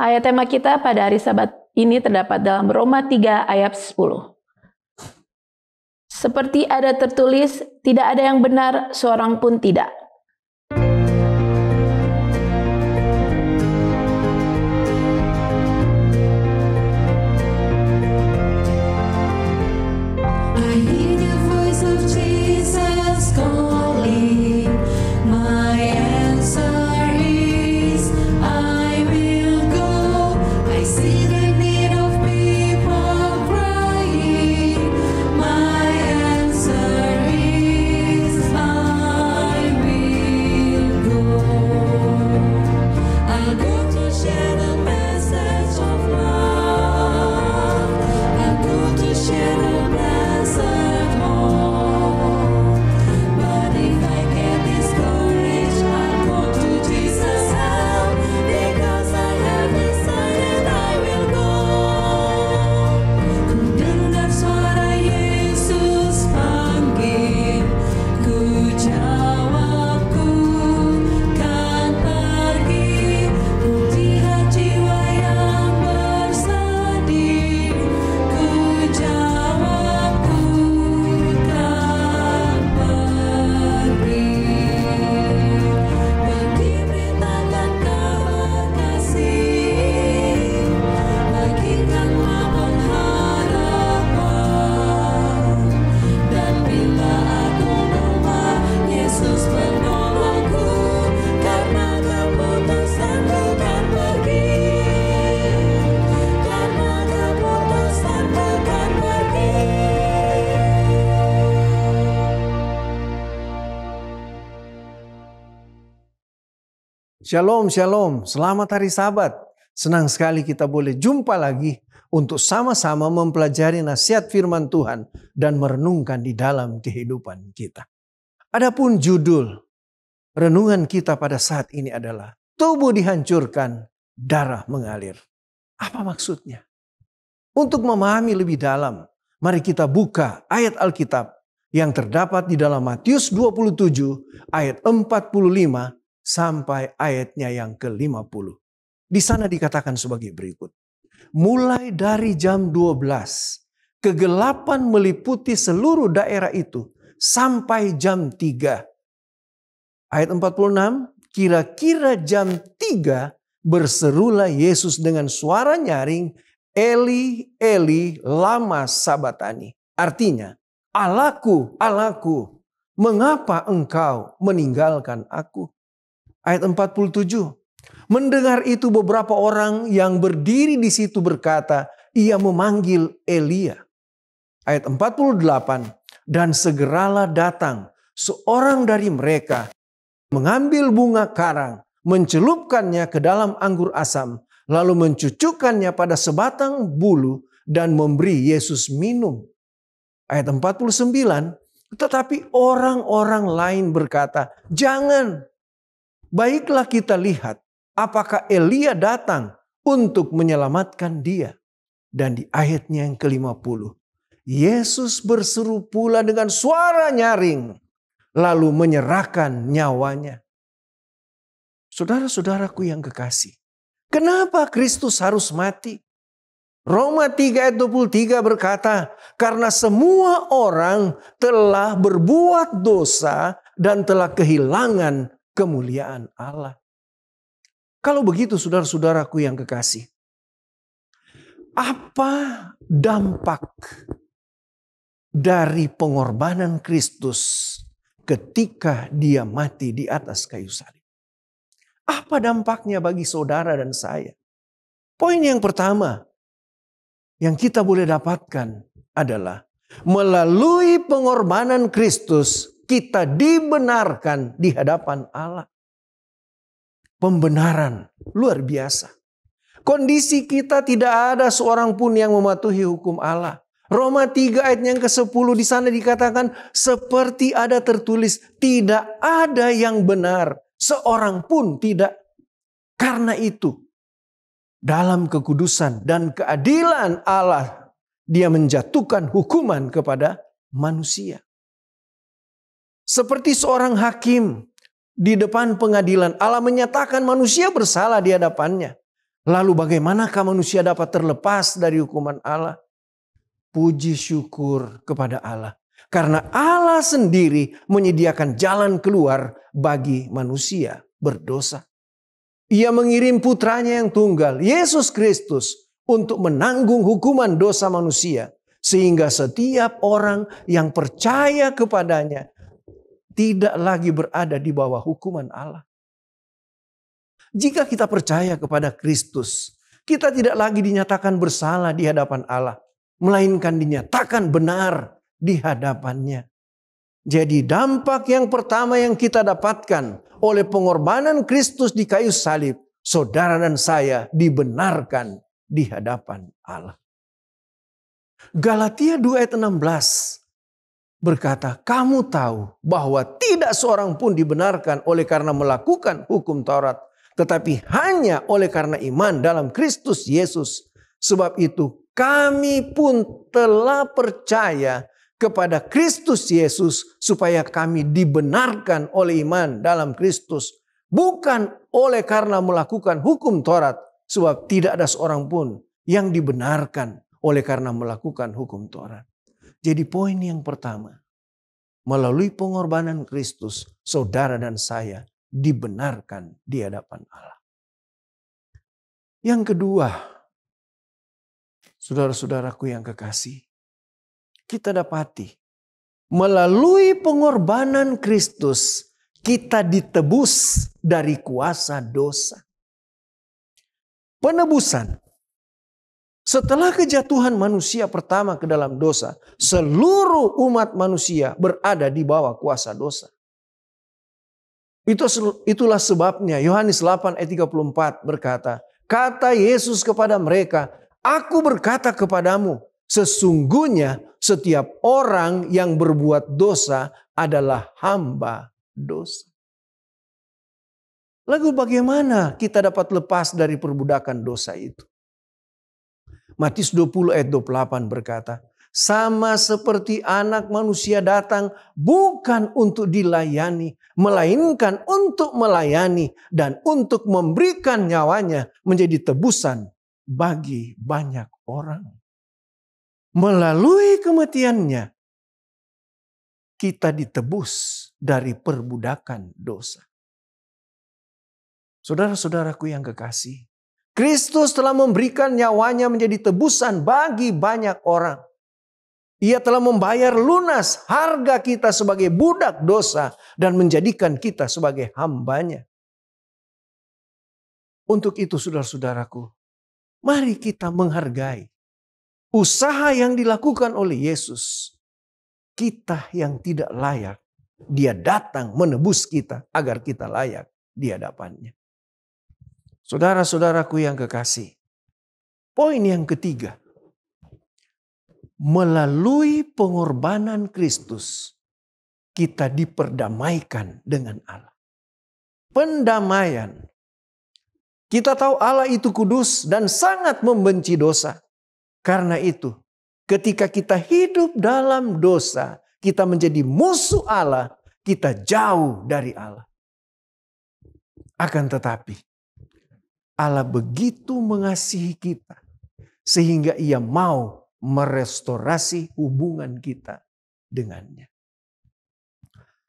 Ayat tema kita pada hari Sabat ini terdapat dalam Roma 3 ayat 10. Seperti ada tertulis, tidak ada yang benar, seorang pun tidak. I hear the voice of Jesus calling. My answer is, I will go. I see the need of people crying. My answer is, I will go. I'll go to share the message of love. I'll go to share the blessed hope. But if I get discouraged, I'll go to Jesus' help, because I have decided I will go. Ku dengar suara Yesus panggil, ku jawab ku kan pergi. Ku lihat jiwa yang bersedih, ku jawab ku kan pergi. Pergi beritakan kabar kasih, bagikan mabuk harapan. Dan bila aku lemah, Yesus menolongku, karena keputusanku kan pergi. Karena keputusanku kan pergi. Shalom, shalom. Selamat hari Sabat. Senang sekali kita boleh jumpa lagi untuk sama-sama mempelajari nasihat firman Tuhan dan merenungkan di dalam kehidupan kita. Adapun judul renungan kita pada saat ini adalah tubuh dihancurkan, darah mengalir. Apa maksudnya? Untuk memahami lebih dalam, mari kita buka ayat Alkitab yang terdapat di dalam Matius 27 ayat 45 sampai ayatnya yang ke-50. Di sana dikatakan sebagai berikut. Mulai dari jam 12, kegelapan meliputi seluruh daerah itu sampai jam 3. Ayat 46, kira-kira jam 3 berserulah Yesus dengan suara nyaring, Eli, Eli, lama sabatani. Artinya, Allahku, Allahku, mengapa engkau meninggalkan aku? Ayat 47. Mendengar itu beberapa orang yang berdiri di situ berkata, ia memanggil Elia. Ayat 48. Dan segeralah datang seorang dari mereka, mengambil bunga karang, mencelupkannya ke dalam anggur asam, lalu mencucukkannya pada sebatang bulu dan memberi Yesus minum. Ayat 49. Tetapi orang-orang lain berkata, jangan. Baiklah kita lihat apakah Elia datang untuk menyelamatkan dia. Dan di ayatnya yang ke-50. Yesus berseru pula dengan suara nyaring. Lalu menyerahkan nyawanya. Saudara-saudaraku yang kekasih. Kenapa Kristus harus mati? Roma 3 ayat 23 berkata. Karena semua orang telah berbuat dosa dan telah kehilangan kemuliaan Allah. Kalau begitu saudara-saudaraku yang kekasih. Apa dampak dari pengorbanan Kristus ketika dia mati di atas kayu salib? Apa dampaknya bagi saudara dan saya? Poin yang pertama yang kita boleh dapatkan adalah melalui pengorbanan Kristus kita dibenarkan di hadapan Allah. Pembenaran luar biasa. Kondisi kita tidak ada seorang pun yang mematuhi hukum Allah. Roma 3 ayat yang ke-10 di sana dikatakan seperti ada tertulis tidak ada yang benar, seorang pun tidak. Karena itu dalam kekudusan dan keadilan Allah dia menjatuhkan hukuman kepada manusia. Seperti seorang hakim di depan pengadilan, Allah menyatakan manusia bersalah di hadapannya. Lalu bagaimanakah manusia dapat terlepas dari hukuman Allah? Puji syukur kepada Allah. Karena Allah sendiri menyediakan jalan keluar bagi manusia berdosa. Ia mengirim putranya yang tunggal, Yesus Kristus, untuk menanggung hukuman dosa manusia. Sehingga setiap orang yang percaya kepadanya tidak lagi berada di bawah hukuman Allah. Jika kita percaya kepada Kristus, kita tidak lagi dinyatakan bersalah di hadapan Allah, melainkan dinyatakan benar di hadapannya. Jadi dampak yang pertama yang kita dapatkan oleh pengorbanan Kristus di kayu salib, saudara dan saya dibenarkan di hadapan Allah. Galatia 2 ayat 16 berkata, kamu tahu bahwa tidak seorang pun dibenarkan oleh karena melakukan hukum Taurat, tetapi hanya oleh karena iman dalam Kristus Yesus. Sebab itu kami pun telah percaya kepada Kristus Yesus supaya kami dibenarkan oleh iman dalam Kristus. Bukan oleh karena melakukan hukum Taurat. Sebab tidak ada seorang pun yang dibenarkan oleh karena melakukan hukum Taurat. Jadi poin yang pertama, melalui pengorbanan Kristus, saudara dan saya dibenarkan di hadapan Allah. Yang kedua, saudara-saudaraku yang kekasih, kita dapati melalui pengorbanan Kristus kita ditebus dari kuasa dosa. Penebusan. Setelah kejatuhan manusia pertama ke dalam dosa, seluruh umat manusia berada di bawah kuasa dosa. Itulah sebabnya Yohanes 8 ayat 34 berkata, kata Yesus kepada mereka, aku berkata kepadamu, sesungguhnya setiap orang yang berbuat dosa adalah hamba dosa. Lalu bagaimana kita dapat lepas dari perbudakan dosa itu? Matius 20 ayat 28 berkata, sama seperti anak manusia datang bukan untuk dilayani, melainkan untuk melayani dan untuk memberikan nyawanya menjadi tebusan bagi banyak orang. Melalui kematiannya, kita ditebus dari perbudakan dosa. Saudara-saudaraku yang kekasih, Kristus telah memberikan nyawanya menjadi tebusan bagi banyak orang. Ia telah membayar lunas harga kita sebagai budak dosa dan menjadikan kita sebagai hambanya. Untuk itu saudara-saudaraku, mari kita menghargai usaha yang dilakukan oleh Yesus. Kita yang tidak layak, Dia datang menebus kita agar kita layak di hadapannya. Saudara-saudaraku yang kekasih, poin yang ketiga. Melalui pengorbanan Kristus, kita diperdamaikan dengan Allah. Pendamaian. Kita tahu Allah itu kudus dan sangat membenci dosa. Karena itu, ketika kita hidup dalam dosa, kita menjadi musuh Allah, kita jauh dari Allah. Akan tetapi, Allah begitu mengasihi kita, sehingga Ia mau merestorasi hubungan kita dengannya.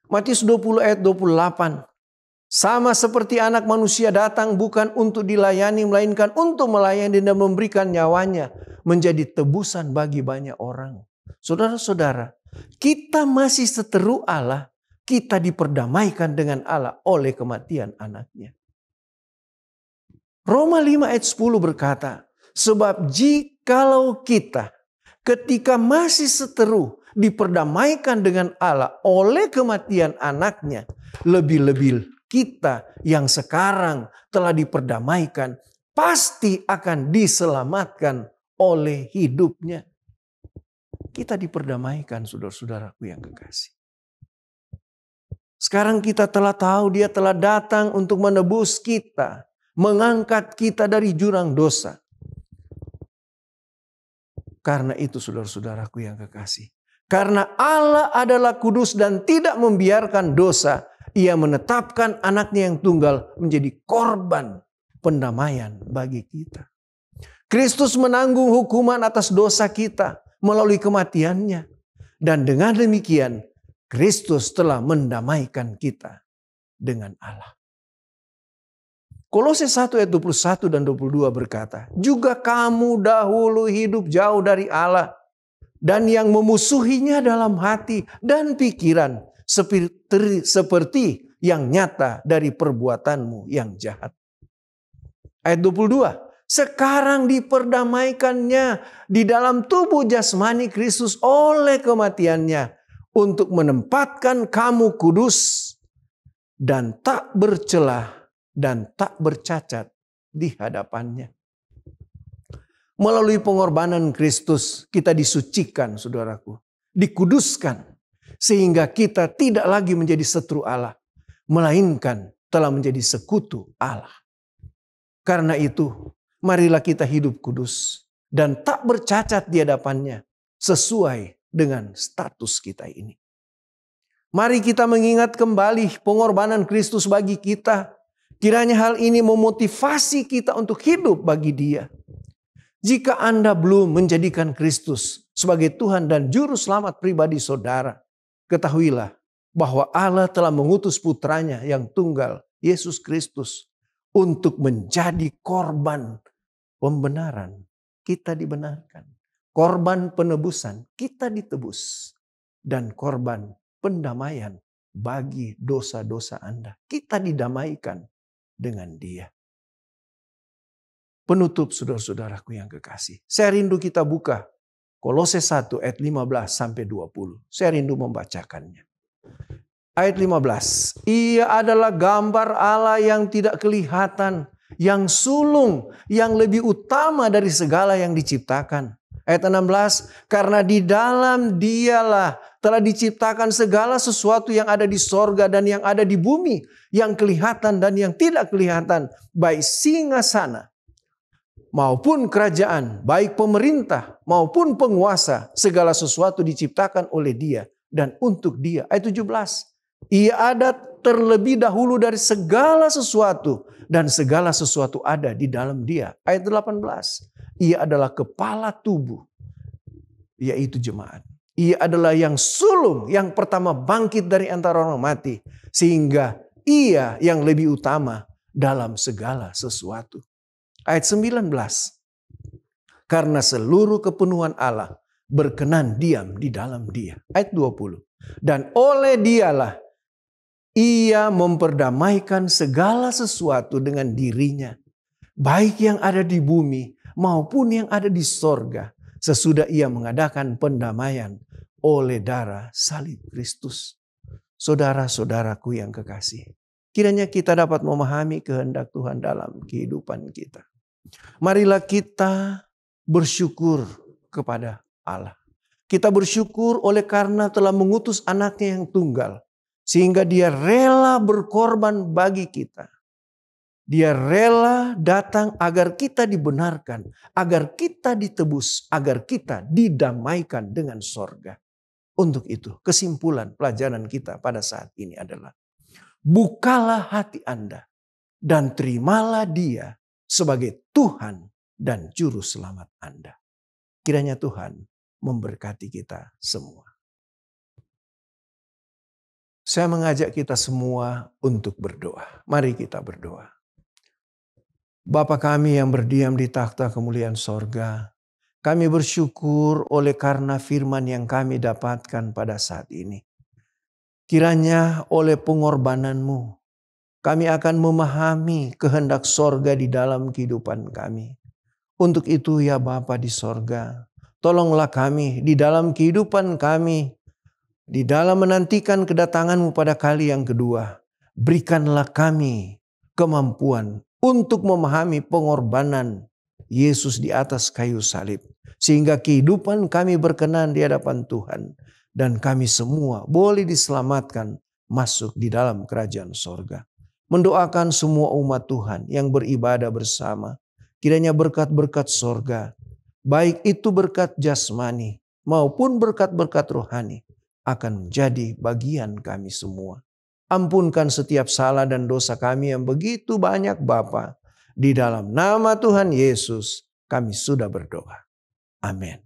Matius 20 ayat 28. Sama seperti anak manusia datang bukan untuk dilayani, melainkan untuk melayani dan memberikan nyawanya menjadi tebusan bagi banyak orang. Saudara-saudara, kita masih seteru Allah, kita diperdamaikan dengan Allah oleh kematian anaknya. Roma 5 ayat 10 berkata, sebab jikalau kita ketika masih seteru diperdamaikan dengan Allah oleh kematian anaknya, lebih-lebih kita yang sekarang telah diperdamaikan pasti akan diselamatkan oleh hidupnya. Kita diperdamaikan, saudara-saudaraku yang kekasih. Sekarang kita telah tahu Dia telah datang untuk menebus kita, mengangkat kita dari jurang dosa. Karena itu saudara-saudaraku yang kekasih. Karena Allah adalah kudus dan tidak membiarkan dosa. Ia menetapkan anaknya yang tunggal menjadi korban pendamaian bagi kita. Kristus menanggung hukuman atas dosa kita melalui kematiannya. Dan dengan demikian, Kristus telah mendamaikan kita dengan Allah. Kolose 1 ayat 21 dan 22 berkata, juga kamu dahulu hidup jauh dari Allah dan yang memusuhinya dalam hati dan pikiran seperti yang nyata dari perbuatanmu yang jahat. Ayat 22, sekarang diperdamaikannya di dalam tubuh jasmani Kristus oleh kematiannya untuk menempatkan kamu kudus dan tak bercelah dan tak bercacat di hadapannya. Melalui pengorbanan Kristus kita disucikan, saudaraku, dikuduskan sehingga kita tidak lagi menjadi setru Allah, melainkan telah menjadi sekutu Allah. Karena itu, marilah kita hidup kudus dan tak bercacat di hadapannya sesuai dengan status kita ini. Mari kita mengingat kembali pengorbanan Kristus bagi kita. Kiranya hal ini memotivasi kita untuk hidup bagi Dia. Jika Anda belum menjadikan Kristus sebagai Tuhan dan Juru Selamat pribadi saudara, ketahuilah bahwa Allah telah mengutus putranya yang tunggal, Yesus Kristus, untuk menjadi korban pembenaran. Kita dibenarkan. Korban penebusan, kita ditebus. Dan korban pendamaian bagi dosa-dosa Anda. Kita didamaikan dengan Dia. Penutup saudara-saudaraku yang kekasih. Saya rindu kita buka Kolose 1 ayat 15 sampai 20. Saya rindu membacakannya. Ayat 15. Ia adalah gambar Allah yang tidak kelihatan, yang sulung, yang lebih utama dari segala yang diciptakan. Ayat 16. Karena di dalam Dialah telah diciptakan segala sesuatu yang ada di sorga dan yang ada di bumi, yang kelihatan dan yang tidak kelihatan, baik singgasana maupun kerajaan, baik pemerintah maupun penguasa, segala sesuatu diciptakan oleh Dia dan untuk Dia. Ayat 17. Ia ada terlebih dahulu dari segala sesuatu dan segala sesuatu ada di dalam Dia. Ayat 18. Ia adalah kepala tubuh, yaitu jemaat. Ia adalah yang sulung, yang pertama bangkit dari antara orang mati. Sehingga Ia yang lebih utama dalam segala sesuatu. Ayat 19. Karena seluruh kepenuhan Allah berkenan diam di dalam Dia. Ayat 20. Dan oleh Dialah Ia memperdamaikan segala sesuatu dengan dirinya. Baik yang ada di bumi maupun yang ada di sorga. Sesudah Ia mengadakan pendamaian oleh darah salib Kristus. Saudara-saudaraku yang kekasih. Kiranya kita dapat memahami kehendak Tuhan dalam kehidupan kita. Marilah kita bersyukur kepada Allah. Kita bersyukur oleh karena telah mengutus anaknya yang tunggal. Sehingga Dia rela berkorban bagi kita. Dia rela datang agar kita dibenarkan. Agar kita ditebus. Agar kita didamaikan dengan sorga. Untuk itu kesimpulan pelajaran kita pada saat ini adalah. Bukalah hati Anda. Dan terimalah Dia sebagai Tuhan dan Juru Selamat Anda. Kiranya Tuhan memberkati kita semua. Saya mengajak kita semua untuk berdoa. Mari kita berdoa. Bapa kami yang berdiam di takhta kemuliaan sorga, kami bersyukur oleh karena firman yang kami dapatkan pada saat ini. Kiranya oleh pengorbanan-Mu, kami akan memahami kehendak sorga di dalam kehidupan kami. Untuk itu ya Bapa di sorga, tolonglah kami di dalam kehidupan kami, di dalam menantikan kedatangan-Mu pada kali yang kedua. Berikanlah kami kemampuan untuk memahami pengorbanan Yesus di atas kayu salib. Sehingga kehidupan kami berkenan di hadapan Tuhan. Dan kami semua boleh diselamatkan masuk di dalam kerajaan sorga. Mendoakan semua umat Tuhan yang beribadah bersama. Kiranya berkat-berkat sorga, baik itu berkat jasmani maupun berkat-berkat rohani, akan menjadi bagian kami semua. Ampunkan setiap salah dan dosa kami yang begitu banyak Bapa. Di dalam nama Tuhan Yesus kami sudah berdoa. Amin.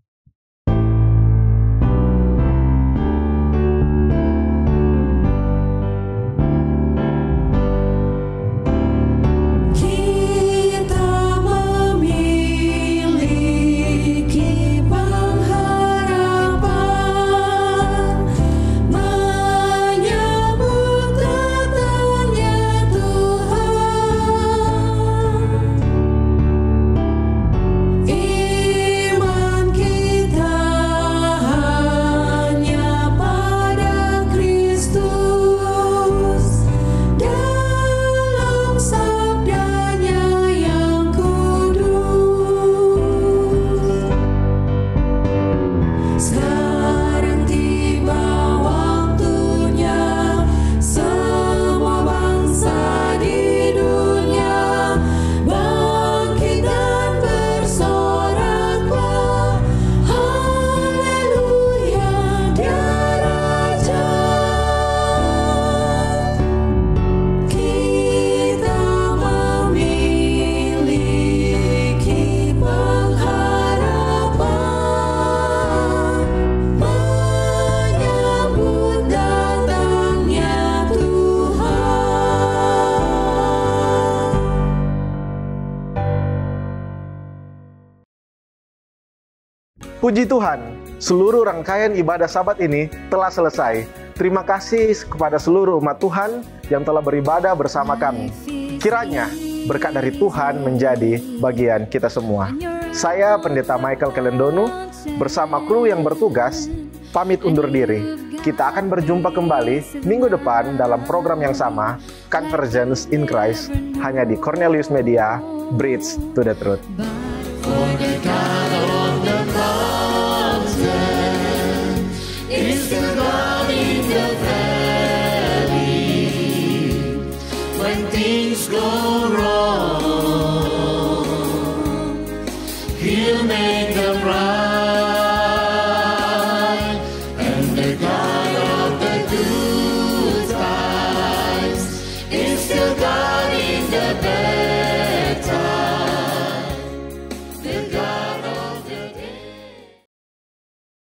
Kita memiliki pengharapan menyambut datangnya Tuhan. Iman kita hanya pada Kristus dalam sabdanya yang kudus. Sekarang tiba waktunya semua bangsa di dunia bangkit dan bersoraklah. Haleluya, Dia Raja. Kita memiliki pengharapan menyambut datangnya Tuhan. Puji Tuhan, seluruh rangkaian ibadah Sabat ini telah selesai. Terima kasih kepada seluruh umat Tuhan yang telah beribadah bersama kami. Kiranya berkat dari Tuhan menjadi bagian kita semua. Saya Pendeta Michael Kelendono bersama kru yang bertugas pamit undur diri. Kita akan berjumpa kembali minggu depan dalam program yang sama, Convergence in Christ, hanya di Cornelius Media, Bridge to the Truth. For the